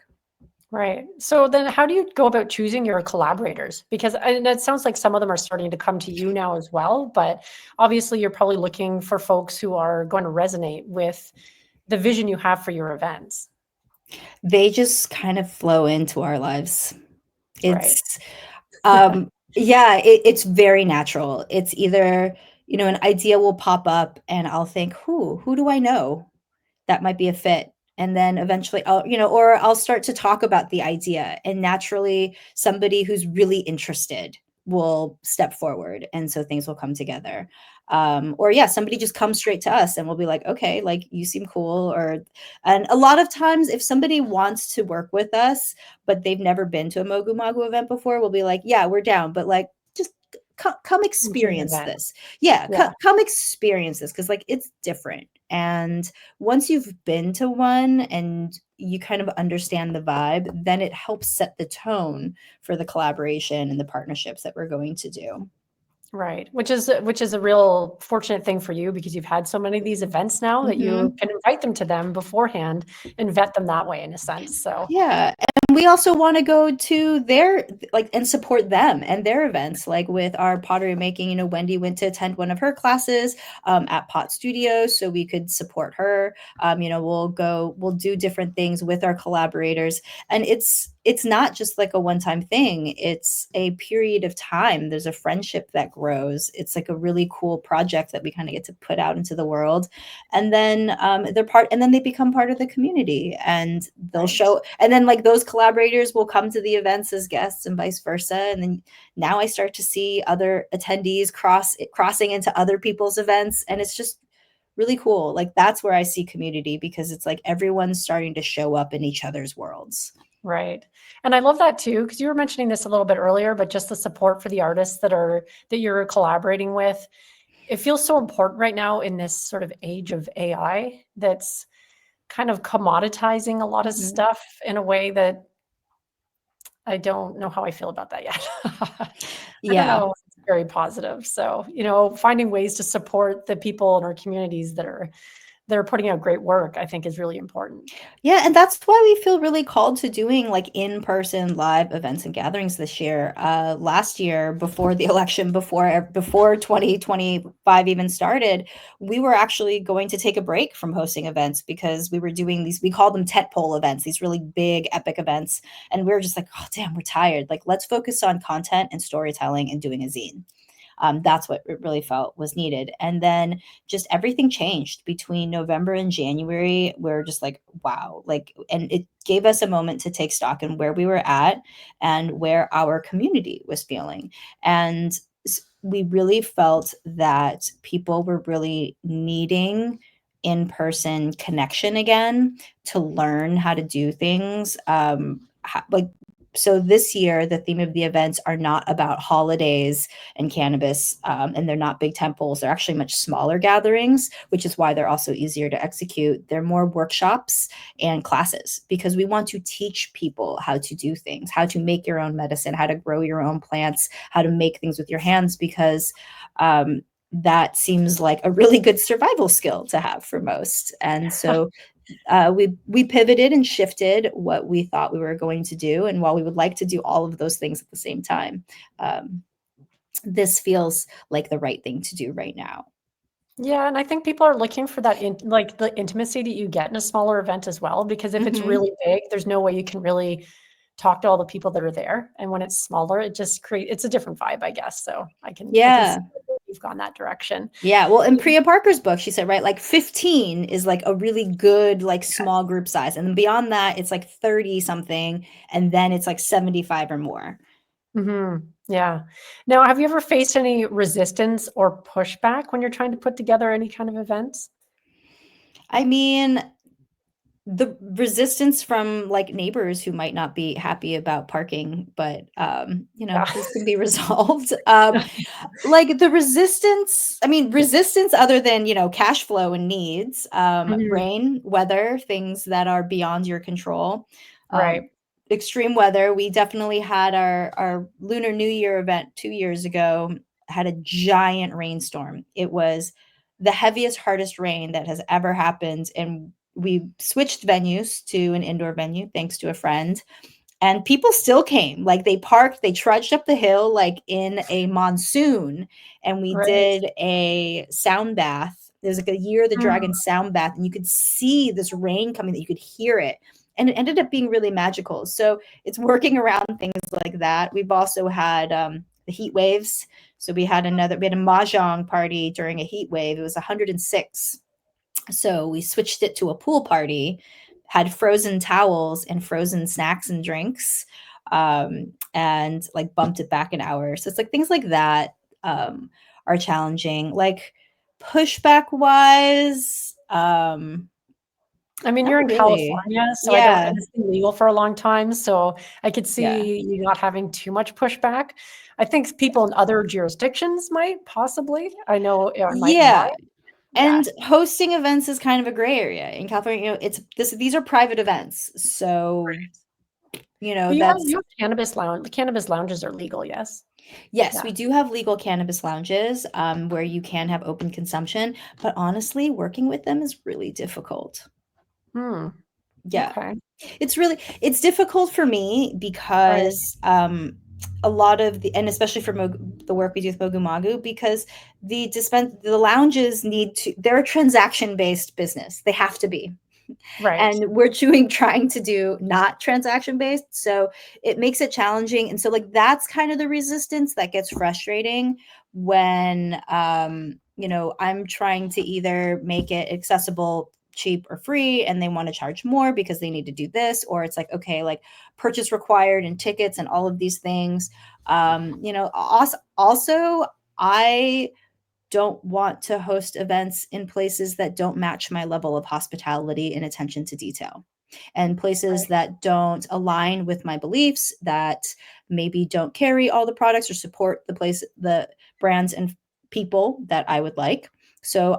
Speaker 1: Right. So then how do you go about choosing your collaborators? Because and it sounds like some of them are starting to come to you now as well, but obviously you're probably looking for folks who are going to resonate with the vision you have for your events.
Speaker 2: They just kind of flow into our lives.
Speaker 1: Right.
Speaker 2: It's yeah, it's very natural. It's either, you know, an idea will pop up and I'll think, who do I know that might be a fit? And then eventually I'll, you know, or I'll start to talk about the idea, and naturally somebody who's really interested will step forward. And so things will come together. Or yeah, somebody just comes straight to us and we'll be like, okay, like you seem cool. Or, and a lot of times if somebody wants to work with us, but they've never been to a Mogu Magu event before, we'll be like, yeah, we're down, but like, just come
Speaker 1: Come to an
Speaker 2: experience
Speaker 1: event.
Speaker 2: this. Yeah,
Speaker 1: Yeah.
Speaker 2: come experience this, because like it's different. And once you've been to one and you kind of understand the vibe, then it helps set the tone for the collaboration and the partnerships that we're going to do.
Speaker 1: Right. Which is a real fortunate thing for you because you've had so many of these events now that you
Speaker 2: Mhm.
Speaker 1: can invite them to them beforehand and vet them that way in a sense. So,
Speaker 2: Yeah, and we also wanna go to their, like, and support them and their events, like, with our pottery making. You know, Wendy went to attend one of her classes, at Pot Studio, so we could support her. You know, we'll do different things with our collaborators, and it's not just, like, a one-time thing, it's a period of time. There's a friendship that grows. It's, like, a really cool project that we kinda get to put out into the world, and then and then they become part of the community, and they'll
Speaker 1: right.
Speaker 2: show, and then like those collaborators will come to the events as guests and vice versa. And then now I start to see other attendees crossing into other people's events, and it's just really cool. Like, that's where I see community, because it's like everyone's starting to show up in each other's worlds.
Speaker 1: Right. And I love that too, because you were mentioning this a little bit earlier, but just the support for the artists that you're collaborating with. It feels so important right now in this sort of age of AI that's kind of commoditizing a lot of
Speaker 2: Mhm.
Speaker 1: stuff in a way that I don't know how I feel about that yet. I don't
Speaker 2: Yeah.
Speaker 1: know if it's very positive. So, finding ways to support the people in our communities that are putting out great work, I think is really important.
Speaker 2: Yeah, and that's why we feel really called to doing like in-person live events and gatherings this year. Last year, before the election, before 2025 even started, we were actually going to take a break from hosting events, because we were doing these, we call them tentpole events, these really big epic events. And we were just like, oh damn, we're tired. Like, let's focus on content and storytelling and doing a zine. That's what it really felt was needed. And then just everything changed between November and January. We're just like, wow, like, and it gave us a moment to take stock in where we were at and where our community was feeling. And we really felt that people were really needing in-person connection again, to learn how to do things. Like, so this year the theme of the events are not about holidays and cannabis, and they're not big temples. They're actually much smaller gatherings, which is why they're also easier to execute. They're more workshops and classes, because we want to teach people how to do things, how to make your own medicine, how to grow your own plants, how to make things with your hands, because that seems like a really good survival skill to have for most. And so we pivoted and shifted what we thought we were going to do. And while we would like to do all of those things at the same time, this feels like the right thing to do right now.
Speaker 1: Yeah, and I think people are looking for that like the intimacy that you get in a smaller event as well, because if it's
Speaker 2: Mm-hmm.
Speaker 1: really big, there's no way you can really talk to all the people that are there. And when it's smaller, it just it's a different vibe, I guess. So I can see
Speaker 2: Yeah.
Speaker 1: that you've gone that direction.
Speaker 2: Yeah. Well, in Priya Parker's book, she said, right, like 15 is like a really good, like small group size. And then beyond that, it's like 30 something. And then it's like 75 or more.
Speaker 1: Yeah. Now, have you ever faced any resistance or pushback when you're trying to put together any kind of events?
Speaker 2: I mean, the resistance from like neighbors who might not be happy about parking, but
Speaker 1: Yeah.
Speaker 2: those can be resolved. Like the resistance, I mean, resistance other than, cash flow and needs,
Speaker 1: Mhm.
Speaker 2: rain, weather, things that are beyond your control. Um,
Speaker 1: Right.
Speaker 2: extreme weather. We definitely had our Lunar New Year event 2 years ago, had a giant rainstorm. It was the heaviest, hardest rain that has ever happened. And we switched venues to an indoor venue thanks to a friend, and people still came. Like they parked, they trudged up the hill like in a monsoon, and we
Speaker 1: Right.
Speaker 2: did a sound bath. There's like a Year of the
Speaker 1: Mm,
Speaker 2: Dragon sound bath, and you could see this rain coming, that you could hear it. And it ended up being really magical. So it's working around things like that. We've also had the heat waves. So we had a mahjong party during a heat wave. It was 106. So we switched it to a pool party, had frozen towels and frozen snacks and drinks, and like bumped it back an hour. So it's like things like that are challenging. Like pushback wise,
Speaker 1: I mean, you're
Speaker 2: not
Speaker 1: in
Speaker 2: really.
Speaker 1: California, so I don't
Speaker 2: Yeah.
Speaker 1: and it's been legal for a long time, so I could
Speaker 2: Yeah.
Speaker 1: see you not having too much pushback. I think people in other jurisdictions might possibly. I know it might not.
Speaker 2: Yeah.
Speaker 1: Yeah.
Speaker 2: And hosting events is kind of a gray area in California. These are private events. So,
Speaker 1: But you
Speaker 2: that's
Speaker 1: have cannabis lounge the cannabis lounges are legal, yes?
Speaker 2: yes,
Speaker 1: Yeah.
Speaker 2: we do have legal cannabis lounges where you can have open consumption, but honestly, working with them is really difficult.
Speaker 1: Hmm,
Speaker 2: Yeah,
Speaker 1: okay.
Speaker 2: it's difficult for me
Speaker 1: Right,
Speaker 2: because a lot of and especially for the work we do with Mogu Magu, because the lounges they're a transaction based business. They have to be.
Speaker 1: right.
Speaker 2: And we're trying to do not transaction based, so it makes it challenging. And so like that's kind of the resistance that gets frustrating when I'm trying to either make it accessible, cheap, or free, and they want to charge more because they need to do this, or it's like, okay, like purchase required and tickets and all of these things. Also, I don't want to host events in places that don't match my level of hospitality and attention to detail, and places
Speaker 1: Right.
Speaker 2: that don't align with my beliefs, that maybe don't carry all the products or support the brands and people that I would like. So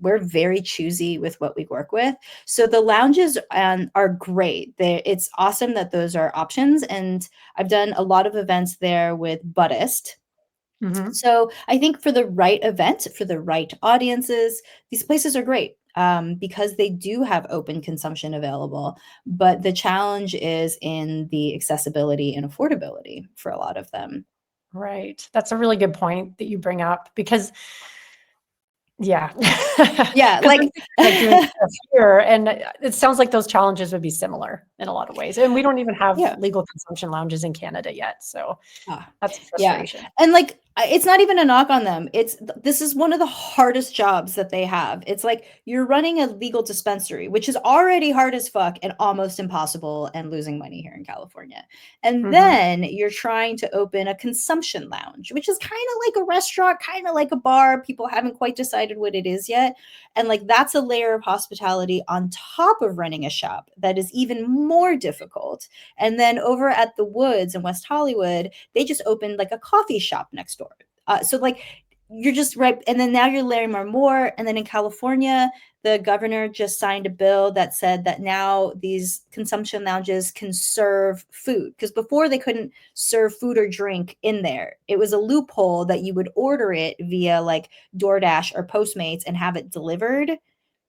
Speaker 2: we're very choosy with what we work with. So the lounges are great. It's awesome that those are options, and I've done a lot of events there with Buddhist.
Speaker 1: Mhm.
Speaker 2: So I think for the right event, for the right audiences, these places are great because they do have open consumption available. But the challenge is in the accessibility and affordability for a lot of them.
Speaker 1: Right. That's a really good point that you bring up because yeah,
Speaker 2: Yeah,
Speaker 1: because I'm
Speaker 2: like
Speaker 1: thinking like doing stuff here, and it sounds like those challenges would be similar in a lot of ways, and we don't even have
Speaker 2: yeah.
Speaker 1: legal consumption lounges in Canada yet, so
Speaker 2: Ah,
Speaker 1: that's a
Speaker 2: yeah.
Speaker 1: frustration.
Speaker 2: And like it's not even a knock on them. This is one of the hardest jobs that they have. It's like you're running a legal dispensary, which is already hard as fuck and almost impossible and losing money here in California. And
Speaker 1: Mhm.
Speaker 2: then you're trying to open a consumption lounge, which is kind of like a restaurant, kind of like a bar. People haven't quite decided what it is yet. And like that's a layer of hospitality on top of running a shop that is even more difficult. And then over at the Woods in West Hollywood, they just opened like a coffee shop next door. So like you're just right. And then now you're layering more. And then in California, the governor just signed a bill that said that now these consumption lounges can serve food, because before they couldn't serve food or drink in there. It was a loophole that you would order it via like DoorDash or Postmates and have it delivered.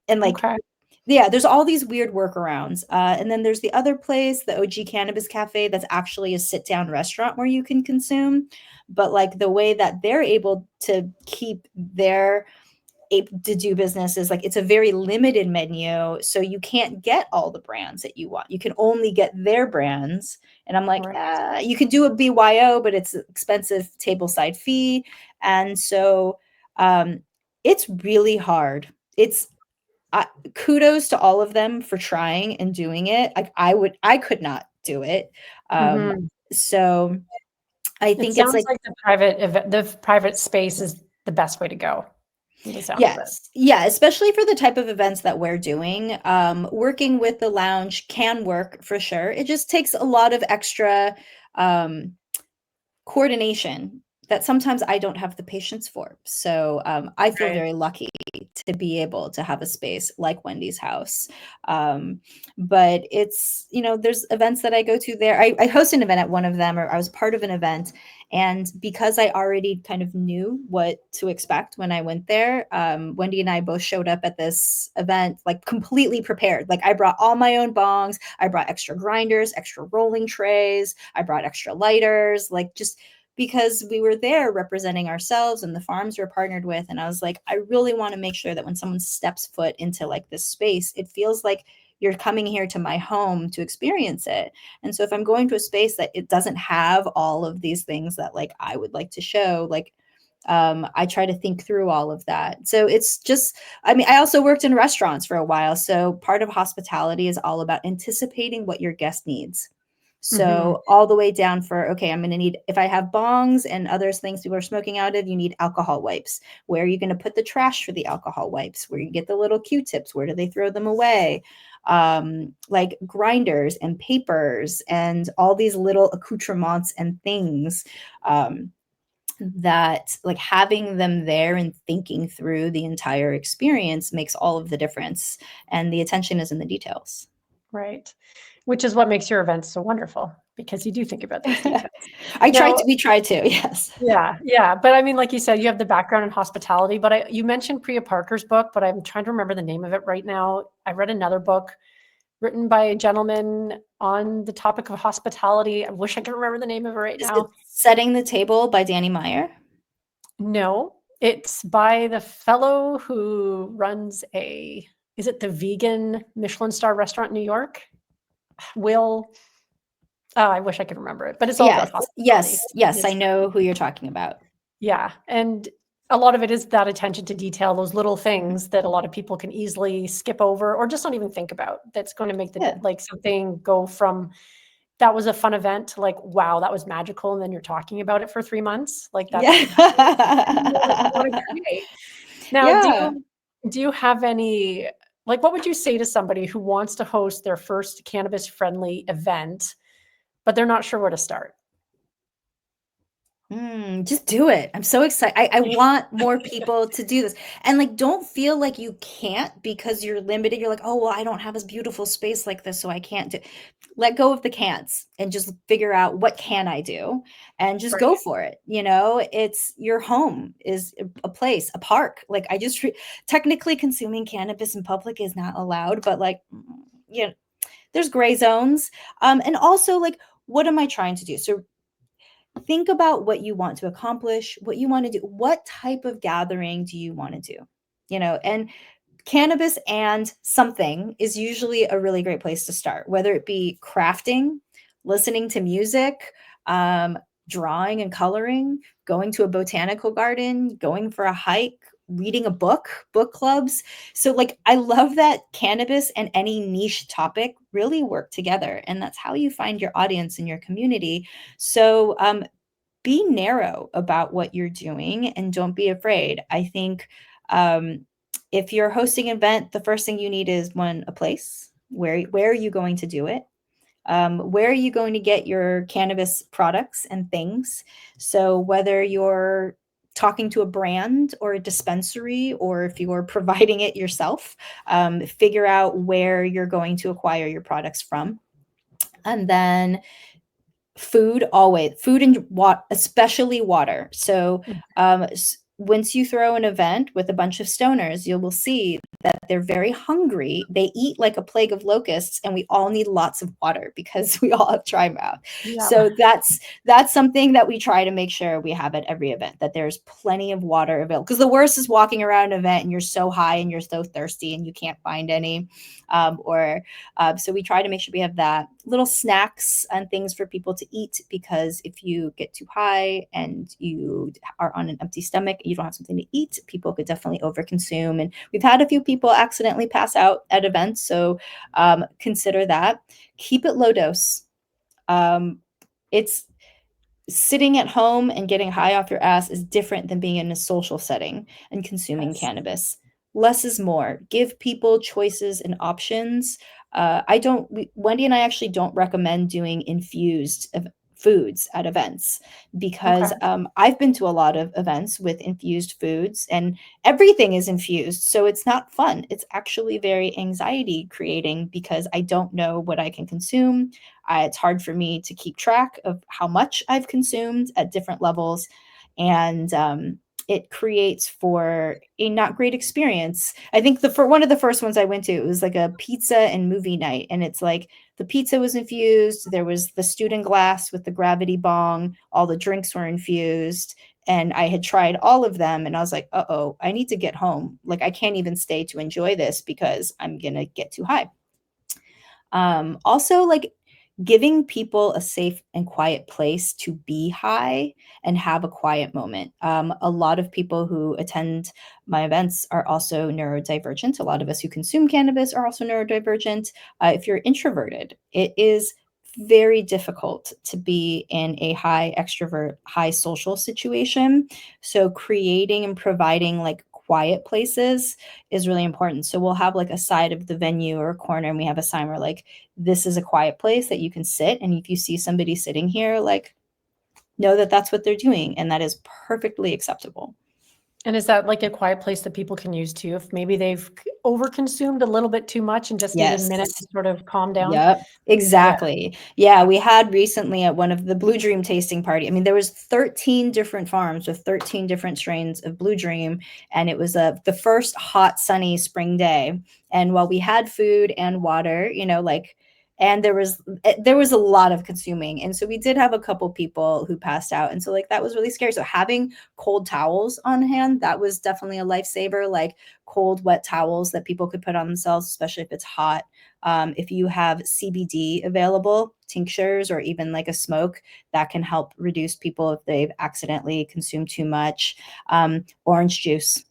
Speaker 2: And like,
Speaker 1: Okay.
Speaker 2: yeah, there's all these weird workarounds. And then there's the other place, the OG Cannabis Cafe, that's actually a sit down restaurant where you can consume. But like the way that they're able to keep their able to do business is like it's a very limited menu. So you can't get all the brands that you want. You can only get their brands. And I'm like,
Speaker 1: Right.
Speaker 2: you could do a BYO, but it's an expensive tableside fee. And so um, it's really hard. It's kudos to all of them for trying and doing it. Like I could not do it.
Speaker 1: Mhm.
Speaker 2: So I
Speaker 1: It
Speaker 2: think it's
Speaker 1: sounds
Speaker 2: like,
Speaker 1: like the private space is the best way to go from the sound of it.
Speaker 2: yes, yeah, especially for the type of events that we're doing. Working with the lounge can work for sure. It just takes a lot of extra um, coordination that sometimes I don't have the patience for. So I feel
Speaker 1: Right.
Speaker 2: very lucky to be able to have a space like Wendy's house. But it's, there's events that I go to there. I host an event at one of them, or I was part of an event. And because I already kind of knew what to expect when I went there, Wendy and I both showed up at this event like completely prepared. Like I brought all my own bongs, I brought extra grinders, extra rolling trays, I brought extra lighters, like just because we were there representing ourselves and the farms we're partnered with. And I was like, I really want to make sure that when someone steps foot into like this space, it feels like you're coming here to my home to experience it. And so if I'm going to a space that it doesn't have all of these things that like I would like to show, like I try to think through all of that. So it's just, I mean, I also worked in restaurants for a while. So part of hospitality is all about anticipating what your guest needs.
Speaker 1: Mhm.
Speaker 2: So all the way down for, okay, I'm going to need, if I have bongs and other things people are smoking out of, you need alcohol wipes. Where are you going to put the trash for the alcohol wipes? Where you get the little Q-tips? Where do they throw them away? Like grinders and papers and all these little accoutrements and things. That like having them there and thinking through the entire experience makes all of the difference. And the attention is in the details.
Speaker 1: Right. Which is what makes your events so wonderful, because you do think about those details. Now,
Speaker 2: We try to, yes.
Speaker 1: yeah, yeah, but I mean, like you said, you have the background in hospitality, but you mentioned Priya Parker's book, but I'm trying to remember the name of it right now. I read another book written by a gentleman on the topic of hospitality. I wish I could remember the name of it right
Speaker 2: Is it
Speaker 1: now.
Speaker 2: Setting the Table by Danny Meyer?
Speaker 1: No, it's by the fellow who runs is it the vegan Michelin star restaurant in New York? Will, oh, I wish I could remember it, but it's all
Speaker 2: Yes,
Speaker 1: about hospitality.
Speaker 2: yes, yes, I
Speaker 1: His
Speaker 2: know who you're talking about.
Speaker 1: Yeah, and a lot of it is that attention to detail, those little
Speaker 2: Mhm.
Speaker 1: things that a lot of people can easily skip over or just not even think about. That's going to make
Speaker 2: Yeah.
Speaker 1: like something go from that was a fun event to like, wow, that was magical. And then you're talking about it for 3 months. Like that's what you want
Speaker 2: Yeah.
Speaker 1: to create. Now,
Speaker 2: Yeah.
Speaker 1: do you have any like what would you say to somebody who wants to host their first cannabis friendly event, but they're not sure where to start?
Speaker 2: Just do it. I'm so excited. I want more people to do this. And like, don't feel like you can't because you're limited. You're like, oh, well, I don't have this beautiful space like this, so I can't do. Let go of the can'ts and just figure out what can I do and just
Speaker 1: Right.
Speaker 2: go for it. It's your home is a place, a park. Like technically consuming cannabis in public is not allowed, but like, there's gray zones. And also like, what am I trying to do? So think about what you want to accomplish, what you want to do. What type of gathering do you want to do? And cannabis and something is usually a really great place to start, whether it be crafting, listening to music, drawing and coloring, going to a botanical garden, going for a hike, reading a book clubs. So, like, I love that cannabis and any niche topic really work together. And that's how you find your audience and your community. So, be narrow about what you're doing and don't be afraid. I think if you're hosting an event, the first thing you need is a place. Where are you going to do it? Where are you going to get your cannabis products and things? So whether you're talking to a brand or a dispensary, or if you're providing it yourself, figure out where you're going to acquire your products from. And then food, always food and water, especially water. So once you throw an event with a bunch of stoners, you will see that they're very hungry. They eat like a plague of locusts, and we all need lots of water because we all have dry mouth.
Speaker 1: Yeah.
Speaker 2: So that's something that we try to make sure we have at every event, that there's plenty of water available. Because the worst is walking around an event and you're so high and you're so thirsty and you can't find any. So we try to make sure we have that, little snacks and things for people to eat, because if you get too high and you are on an empty stomach, you don't have something to eat, people could definitely overconsume. And we've had a few people accidentally pass out at events. So consider that. Keep it low dose. It's sitting at home and getting high off your ass is different than being in a social setting and consuming cannabis. Less is more. Give people choices and options. Wendy and I actually don't recommend doing infused foods at events, because I've been to a lot of events with infused foods and everything is infused. So it's not fun. It's actually very anxiety creating, because I don't know what I can consume. It's hard for me to keep track of how much I've consumed at different levels. And it creates for a not great experience. I think for one of the first ones I went to, it was like a pizza and movie night. And it's like the pizza was infused. There was the student glass with the gravity bong. All the drinks were infused. And I had tried all of them. And I was like, uh-oh, I need to get home. Like, I can't even stay to enjoy this because I'm going to get too high. Also, like, giving people a safe and quiet place to be high and have a quiet moment. A lot of people who attend my events are also neurodivergent. A lot of us who consume cannabis are also neurodivergent. If you're introverted, it is very difficult to be in a high extrovert, high social situation. So creating and providing like quiet places is really important. So we'll have like a side of the venue or a corner, and we have a sign where like, this is a quiet place that you can sit. And if you see somebody sitting here, like, know that that's what they're doing, and that is perfectly acceptable.
Speaker 1: And is that like a quiet place that people can use too, if maybe they've overconsumed a little bit too much and just need a minute to sort of calm down?
Speaker 2: Yep, exactly. Yeah, we had recently at one of the Blue Dream tasting party. I mean, there was 13 different farms with 13 different strains of Blue Dream, and it was the first hot, sunny spring day. And while we had food and water, like, and there was a lot of consuming, and so we did have a couple people who passed out, and so like that was really scary. So having cold towels on hand, that was definitely a lifesaver. Like cold, wet towels that people could put on themselves, especially if it's hot. If you have CBD available, tinctures, or even like a smoke, that can help reduce people if they've accidentally consumed too much. Orange juice,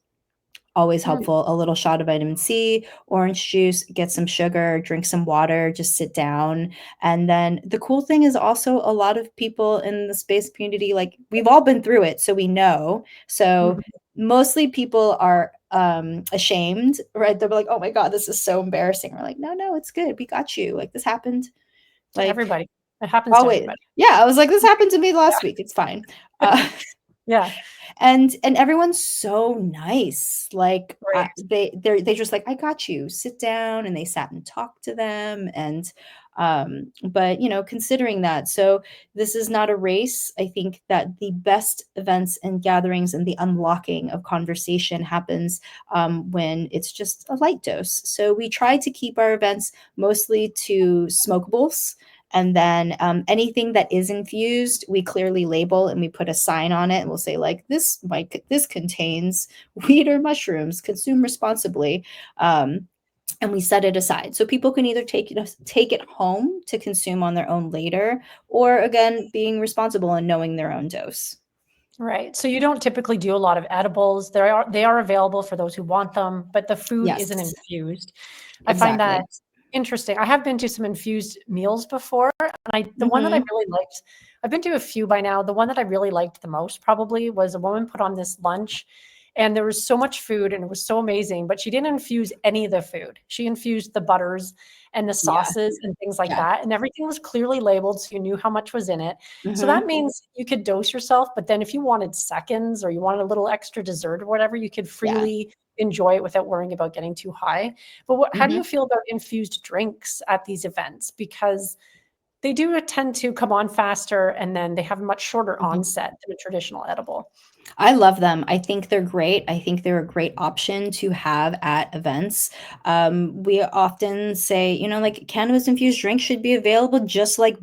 Speaker 2: always helpful. A little shot of vitamin C, orange juice, get some sugar, drink some water, just sit down. And then the cool thing is also a lot of people in the space community, like we've all been through it, so we know. So mostly people are ashamed, right? They're like, oh my God, this is so embarrassing. We're like, no, it's good. We got you. Like this happened. Like
Speaker 1: everybody. It happens
Speaker 2: always.
Speaker 1: to everybody.
Speaker 2: Yeah. I was like, this happened to me last week. It's fine.
Speaker 1: Yeah.
Speaker 2: And everyone's so nice. Like they just like, I got you, sit down. And they sat and talked to them. And but considering that, so this is not a race. I think that the best events and gatherings and the unlocking of conversation happens when it's just a light dose. So we try to keep our events mostly to smokables. And then anything that is infused, we clearly label and we put a sign on it, and we'll say like, this contains weed or mushrooms, consume responsibly. And we set it aside. So people can either take it home to consume on their own later, or again, being responsible and knowing their own dose.
Speaker 1: Right. So you don't typically do a lot of edibles. They are available for those who want them, but the food isn't infused. I find that interesting. I have been to some infused meals before, and the one that I really liked, I've been to a few by now. The one that I really liked the most probably was a woman put on this lunch, And there was so much food and it was so amazing, but she didn't infuse any of the food. She infused the butters and the
Speaker 2: Yeah.
Speaker 1: sauces and things like
Speaker 2: Yeah.
Speaker 1: that. And everything was clearly labeled, so you knew how much was in it. So
Speaker 2: Mm-hmm.
Speaker 1: that means you could dose yourself, but then if you wanted seconds or you wanted a little extra dessert or whatever, you could
Speaker 2: Yeah.
Speaker 1: freely enjoy it without worrying about getting too high. But how do
Speaker 2: Mm-hmm.
Speaker 1: you feel about infused drinks at these events? Because they do tend to come on faster and then they have a much shorter
Speaker 2: Mm-hmm.
Speaker 1: onset than a traditional edible.
Speaker 2: I love them. I think they're great. I think they're a great option to have at events. We often say, like cannabis infused drinks should be available just like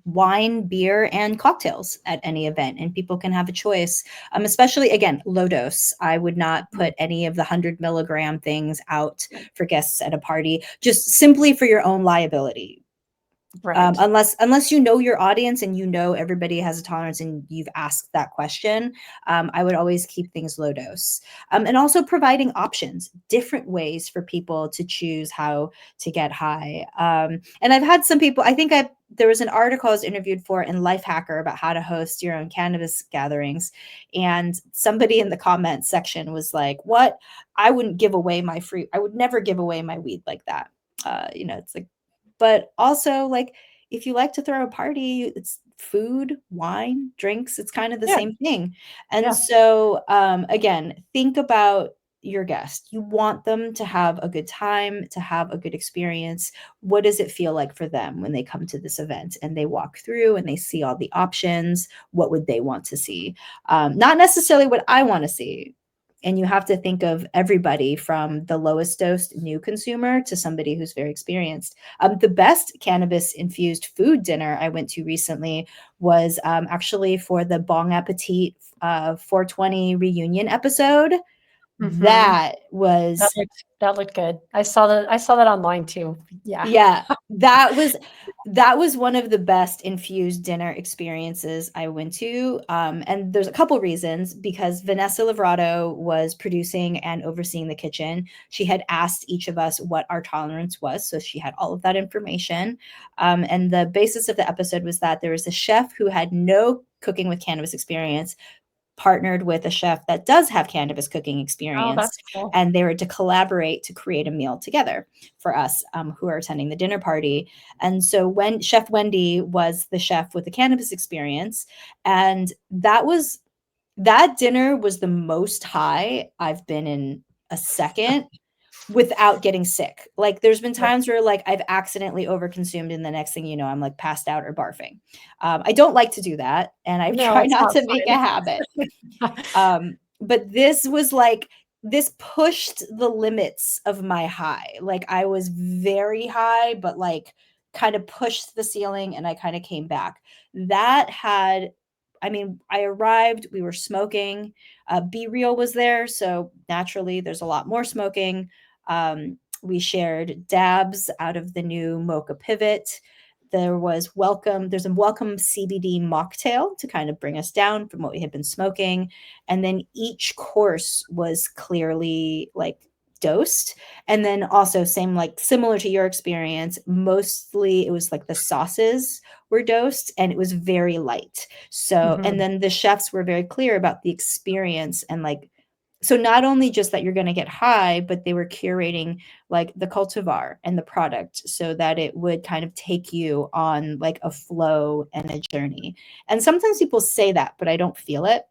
Speaker 2: wine, beer, and cocktails at any event, and people can have a choice. Especially again, low dose. I would not put any of the 100 milligram things out for guests at a party, just simply for your own liability.
Speaker 1: Right.
Speaker 2: Unless you know your audience and you know everybody has a tolerance and you've asked that question, I would always keep things low dose. And also providing options, different ways for people to choose how to get high. And I've had some people, there was an article I was interviewed for in Lifehacker about how to host your own cannabis gatherings. And somebody in the comments section was like, what? I would never give away my weed like that. It's like, but also like if you like to throw a party, it's food, wine, drinks, it's kind of the
Speaker 1: Yeah.
Speaker 2: same thing. And
Speaker 1: Yeah.
Speaker 2: so again, think about your guest. You want them to have a good time, to have a good experience. What does it feel like for them when they come to this event and they walk through and they see all the options? What would they want to see? Not necessarily what I want to see. And you have to think of everybody from the lowest dosed new consumer to somebody who's very experienced. The best cannabis infused food dinner I went to recently was actually for the Bon Appetit 420 reunion episode.
Speaker 1: Mm-hmm.
Speaker 2: That was
Speaker 1: That looked good. I saw that online too. Yeah.
Speaker 2: Yeah, that was one of the best infused dinner experiences I went to. And there's a couple reasons because Vanessa Livrato was producing and overseeing the kitchen. She had asked each of us what our tolerance was, so she had all of that information. And the basis of the episode was that there was a chef who had no cooking with cannabis experience partnered with a chef that does have cannabis cooking
Speaker 1: Oh,
Speaker 2: experience,
Speaker 1: that's cool.
Speaker 2: and they were to collaborate to create a meal together for us who are attending the dinner party. And so when Chef Wendy was the chef with the cannabis experience, and that dinner was the most high I've been in a second without getting sick. Like there's been times where like I've accidentally overconsumed and the next thing you know, I'm like passed out or barfing. I don't like to do that. And I
Speaker 1: No,
Speaker 2: try
Speaker 1: it's
Speaker 2: not
Speaker 1: not
Speaker 2: to make a habit.
Speaker 1: fun.
Speaker 2: But this pushed the limits of my high. Like I was very high, but like kind of pushed the ceiling and I kind of came back. That had, I mean, I arrived, we were smoking. Be Real was there. So naturally, there's a lot more smoking. We shared dabs out of the new Mocha Pivot. There's a welcome CBD mocktail to kind of bring us down from what we had been smoking. And then each course was clearly like dosed. And then also same, like similar to your experience, mostly it was like the sauces were dosed and it was very light. So, and
Speaker 1: Mhm.
Speaker 2: then the chefs were very clear about the experience and like, so not only just that you're going to get high, but they were curating like the cultivar and the product so that it would kind of take you on like a flow and a journey. And sometimes people say that, but I don't feel it.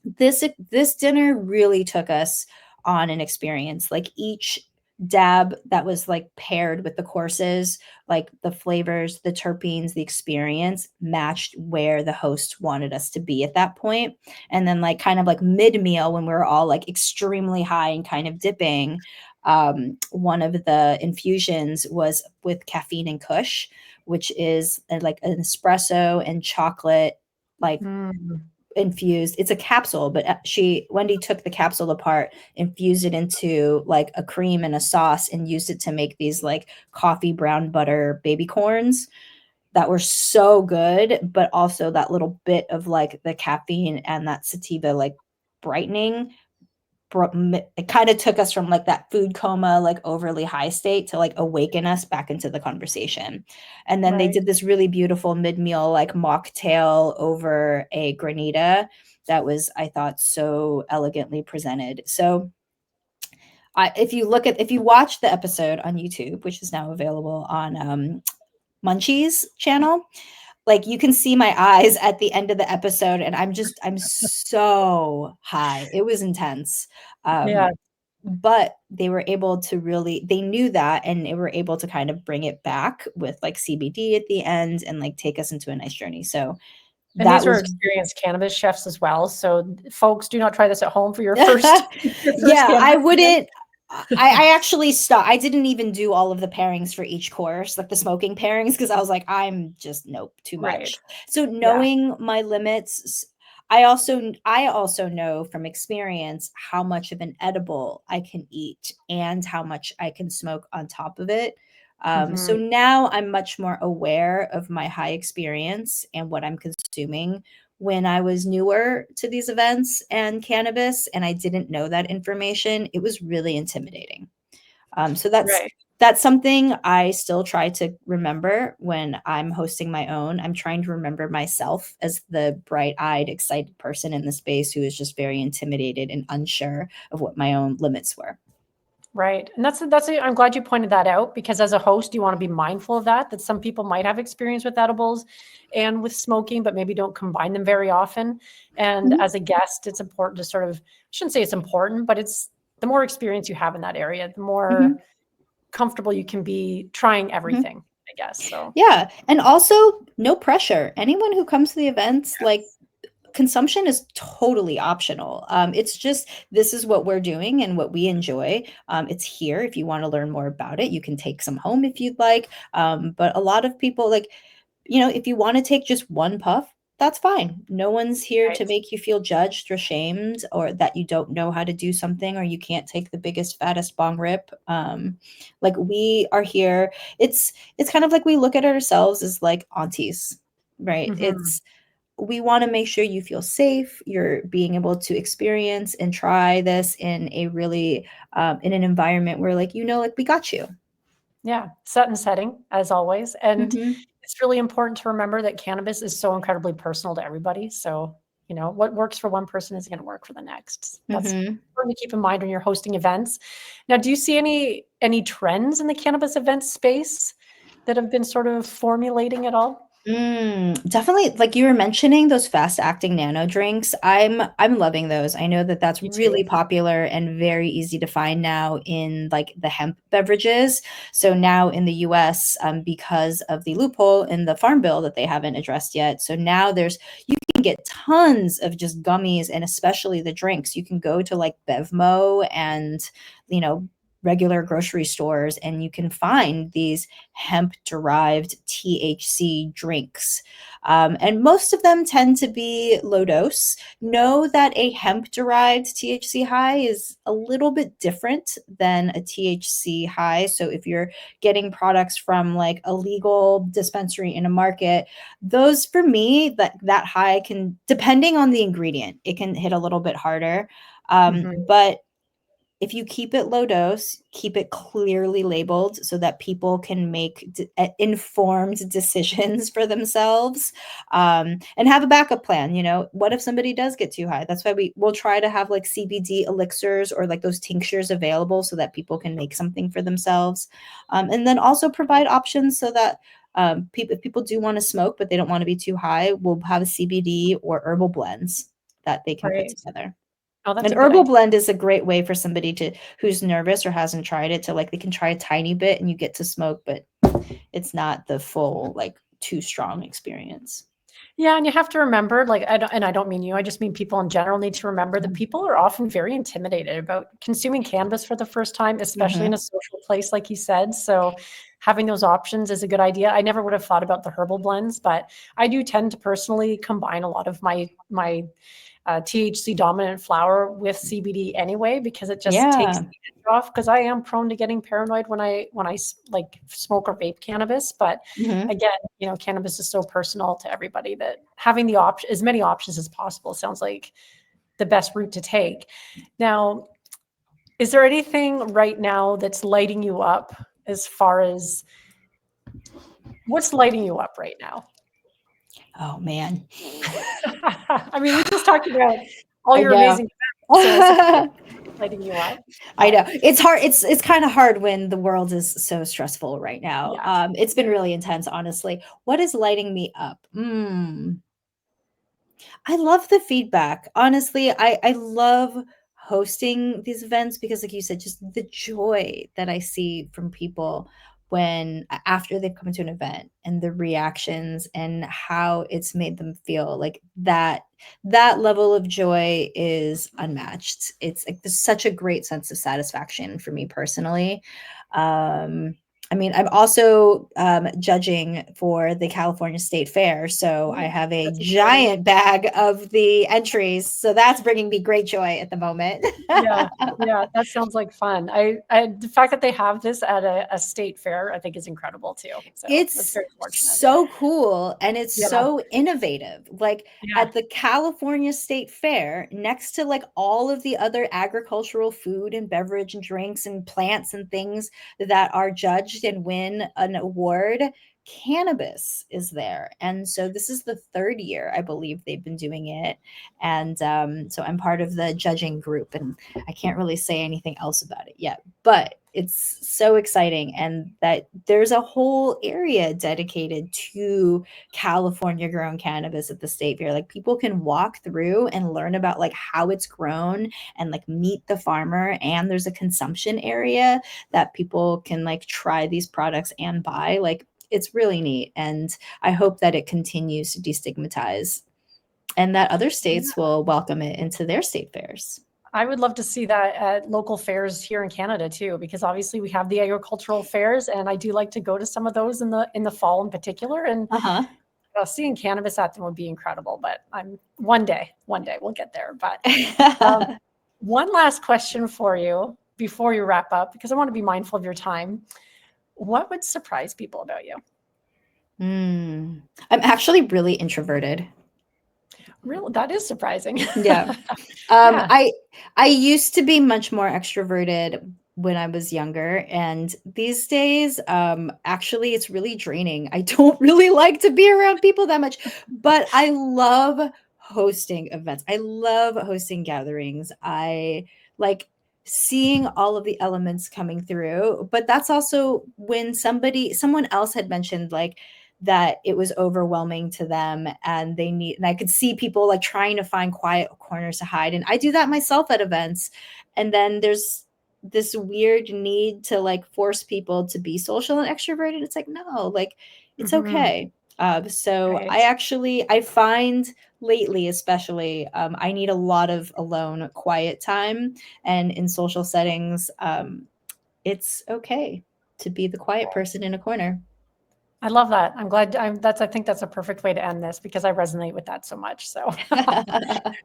Speaker 2: This dinner really took us on an experience. Like each dab that was like paired with the courses, like the flavors, the terpenes, the experience matched where the host wanted us to be at that point. And then like kind of like mid meal when we were all like extremely high and kind of dipping, one of the infusions was with caffeine and kush, which is like an espresso and chocolate like
Speaker 1: Mm.
Speaker 2: infused. It's a capsule, but Wendy took the capsule apart, infused it into like a cream and a sauce, and used it to make these like coffee brown butter baby corns that were so good, but also that little bit of like the caffeine and that sativa like brightening it kind of took us from like that food coma, like overly high state to like awaken us back into the conversation. And then they
Speaker 1: Right.
Speaker 2: did this really beautiful mid-meal like mocktail over a granita that was, I thought, so elegantly presented. So if you watch the episode on YouTube, which is now available on Munchie's channel, like you can see my eyes at the end of the episode, and I'm so high. It was intense.
Speaker 1: Yeah.
Speaker 2: But they were able to really, they knew that, and they were able to kind of bring it back with like CBD at the end and like take us into a nice journey. So
Speaker 1: And
Speaker 2: that
Speaker 1: these are
Speaker 2: was
Speaker 1: experienced cannabis chefs as well. So folks, do not try this at home for your first
Speaker 2: yeah, I
Speaker 1: cannabis event.
Speaker 2: wouldn't. I actually stopped. I didn't even do all of the pairings for each course, like the smoking pairings, because I was like, I'm just nope, too
Speaker 1: Right.
Speaker 2: much. So
Speaker 1: Yeah.
Speaker 2: knowing my limits, I also know from experience how much of an edible I can eat and how much I can smoke on top of it. So
Speaker 1: Mhm.
Speaker 2: now I'm much more aware of my high experience and what I'm consuming. When I was newer to these events and cannabis and I didn't know that information, it was really intimidating. So
Speaker 1: Right.
Speaker 2: that's something I still try to remember when I'm hosting my own. I'm trying to remember myself as the bright-eyed, excited person in the space who is just very intimidated and unsure of what my own limits were.
Speaker 1: Right. And I'm glad you pointed that out, because as a host, you want to be mindful of that some people might have experience with edibles and with smoking, but maybe don't combine them very often. And
Speaker 2: Mhm,
Speaker 1: as a guest, it's important to sort of, I shouldn't say it's important, but it's the more experience you have in that area, the more
Speaker 2: mhm,
Speaker 1: comfortable you can be trying
Speaker 2: mhm.
Speaker 1: everything, I guess. So,
Speaker 2: Yeah, and also no pressure. Anyone who comes to the events, like consumption is totally optional. It's just this is what we're doing and what we enjoy. It's here. If you want to learn more about it, you can take some home if you'd like. But a lot of people, like, if you want to take just one puff, that's fine. No one's here to
Speaker 1: right.
Speaker 2: make you feel judged or shamed or that you don't know how to do something or you can't take the biggest, fattest bong rip. Like we are here. It's kind of like we look at ourselves as like aunties, right?
Speaker 1: Mhm.
Speaker 2: We want to make sure you feel safe. You're being able to experience and try this in a really in an environment where like we got you.
Speaker 1: Yeah, set and setting as always. And
Speaker 2: Hmm.
Speaker 1: it's really important to remember that cannabis is so incredibly personal to everybody. So, what works for one person isn't going to work for the next. That's
Speaker 2: Hmm.
Speaker 1: important to keep in mind when you're hosting events. Now, do you see any trends in the cannabis event space that have been sort of formulating at all?
Speaker 2: Definitely, like you were mentioning those fast-acting nano drinks. I'm loving those. I know that that's
Speaker 1: Me
Speaker 2: really
Speaker 1: too.
Speaker 2: popular and very easy to find now in like the hemp beverages. So now in the US, because of the loophole in the farm bill that they haven't addressed yet. So now you can get tons of just gummies and especially the drinks. You can go to like Bevmo and you know regular grocery stores and you can find these hemp derived THC drinks. And most of them tend to be low dose. Know that a hemp derived THC high is a little bit different than a THC high. So if you're getting products from like a legal dispensary in a market, those for me, that high can, depending on the ingredient, it can hit a little bit harder.
Speaker 1: Mhm.
Speaker 2: But if you keep it low dose, keep it clearly labeled so that people can make informed decisions for themselves, and have a backup plan. What if somebody does get too high? That's why we'll try to have like CBD elixirs or like those tinctures available so that people can make something for themselves, and then also provide options so that if people do want to smoke but they don't want to be too high, we'll have a CBD or herbal blends that they can put
Speaker 1: Right.
Speaker 2: together.
Speaker 1: Oh, that's
Speaker 2: An
Speaker 1: a good
Speaker 2: herbal
Speaker 1: idea.
Speaker 2: blend is a great way for somebody who's nervous or hasn't tried it to like they can try a tiny bit and you get to smoke, but it's not the full like too strong experience.
Speaker 1: Yeah, and you have to remember, like, I don't mean you, I just mean people in general need to remember that people are often very intimidated about consuming cannabis for the first time, especially in a
Speaker 2: Mhm.
Speaker 1: social place, like you said. So having those options is a good idea. I never would have thought about the herbal blends, but I do tend to personally combine a lot of my THC dominant flower with CBD anyway, because it just takes
Speaker 2: Yeah.
Speaker 1: the edge off. Because I am prone to getting paranoid when I like smoke or vape cannabis. But
Speaker 2: Mhm.
Speaker 1: again, cannabis is so personal to everybody that having the option, as many options as possible, sounds like the best route to take. Now, Is there anything right now that's lighting you up as far as what's lighting you up right now?
Speaker 2: Oh man.
Speaker 1: I mean, we just talked about all
Speaker 2: I
Speaker 1: your
Speaker 2: know.
Speaker 1: amazing events, so I suppose lighting you up.
Speaker 2: I know. It's hard. It's kind of hard when the world is so stressful right now.
Speaker 1: Yes.
Speaker 2: It's been really intense, honestly. What is lighting me up? I love the feedback. Honestly, I love hosting these events because, like you said, just the joy that I see from people when after they've come to an event and the reactions and how it's made them feel like that level of joy is unmatched. It's like there's such a great sense of satisfaction for me personally. Um, I mean, I'm also judging for the California State Fair. So I
Speaker 1: Ooh,
Speaker 2: have a
Speaker 1: that's exciting.
Speaker 2: giant bag of the entries. So that's bringing me great joy at the moment.
Speaker 1: Yeah, yeah, that sounds like fun. The fact that they have this at a state fair, I think is incredible too. So that's
Speaker 2: It's
Speaker 1: very fortunate.
Speaker 2: so cool and it's
Speaker 1: Yeah,
Speaker 2: so innovative. Like
Speaker 1: yeah.
Speaker 2: at the California State Fair, next to like all of the other agricultural food and beverage and drinks and plants and things that are judged and win an award, cannabis is there. And so this is the third year, I believe, they've been doing it. And so I'm part of the judging group, and I can't really say anything else about it yet, but it's so exciting. And that there's a whole area dedicated to California grown cannabis at the state fair. Like people can walk through and learn about like how it's grown and like meet the farmer. And there's a consumption area that people can like try these products and buy. Like it's really neat. And I hope that it continues to destigmatize and that other states will welcome it into their state fairs.
Speaker 1: I would love to see that at local fairs here in Canada too, because obviously we have the agricultural fairs, and I do like to go to some of those in the fall in particular. And
Speaker 2: Uh-huh.
Speaker 1: seeing cannabis at them would be incredible. But I'm one day we'll get there. But um, one last question for you before you wrap up, because I want to be mindful of your time. What would surprise people about you?
Speaker 2: I'm actually really introverted.
Speaker 1: Really, that is surprising.
Speaker 2: Yeah.
Speaker 1: Yeah.
Speaker 2: I used to be much more extroverted when I was younger, and these days, actually it's really draining. I don't really like to be around people that much, but I love hosting events. I love hosting gatherings. I like seeing all of the elements coming through, but that's also when someone else had mentioned like that it was overwhelming to them and and I could see people like trying to find quiet corners to hide. And I do that myself at events. And then there's this weird need to like force people to be social and extroverted. It's like, no, like it's
Speaker 1: Mhm.
Speaker 2: okay. So
Speaker 1: Right.
Speaker 2: I find lately, especially, I need a lot of alone quiet time. And in social settings, it's okay to be the quiet person in a corner.
Speaker 1: I love that. I'm glad I think that's a perfect way to end this because I resonate with that so much. So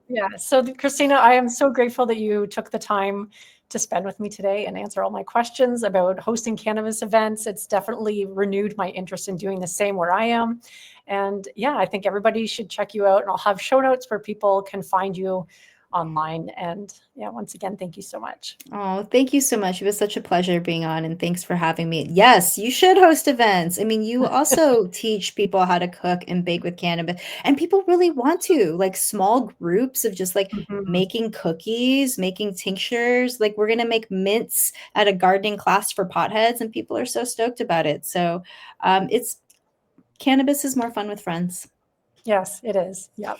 Speaker 1: yeah. So Christina, I am so grateful that you took the time to spend with me today and answer all my questions about hosting cannabis events. It's definitely renewed my interest in doing the same where I am. And yeah, I think everybody should check you out, and I'll have show notes where people can find you online. And yeah, once again, thank you so much.
Speaker 2: Oh, thank you so much. It was such a pleasure being on, and thanks for having me. Yes, you should host events. I mean, you also teach people how to cook and bake with cannabis, and people really want to, like small groups of just like
Speaker 1: Mhm.
Speaker 2: making cookies, making tinctures. Like we're gonna make mints at a gardening class for potheads, and people are so stoked about it. So, it's cannabis is more fun with friends.
Speaker 1: Yes, it is. Yep.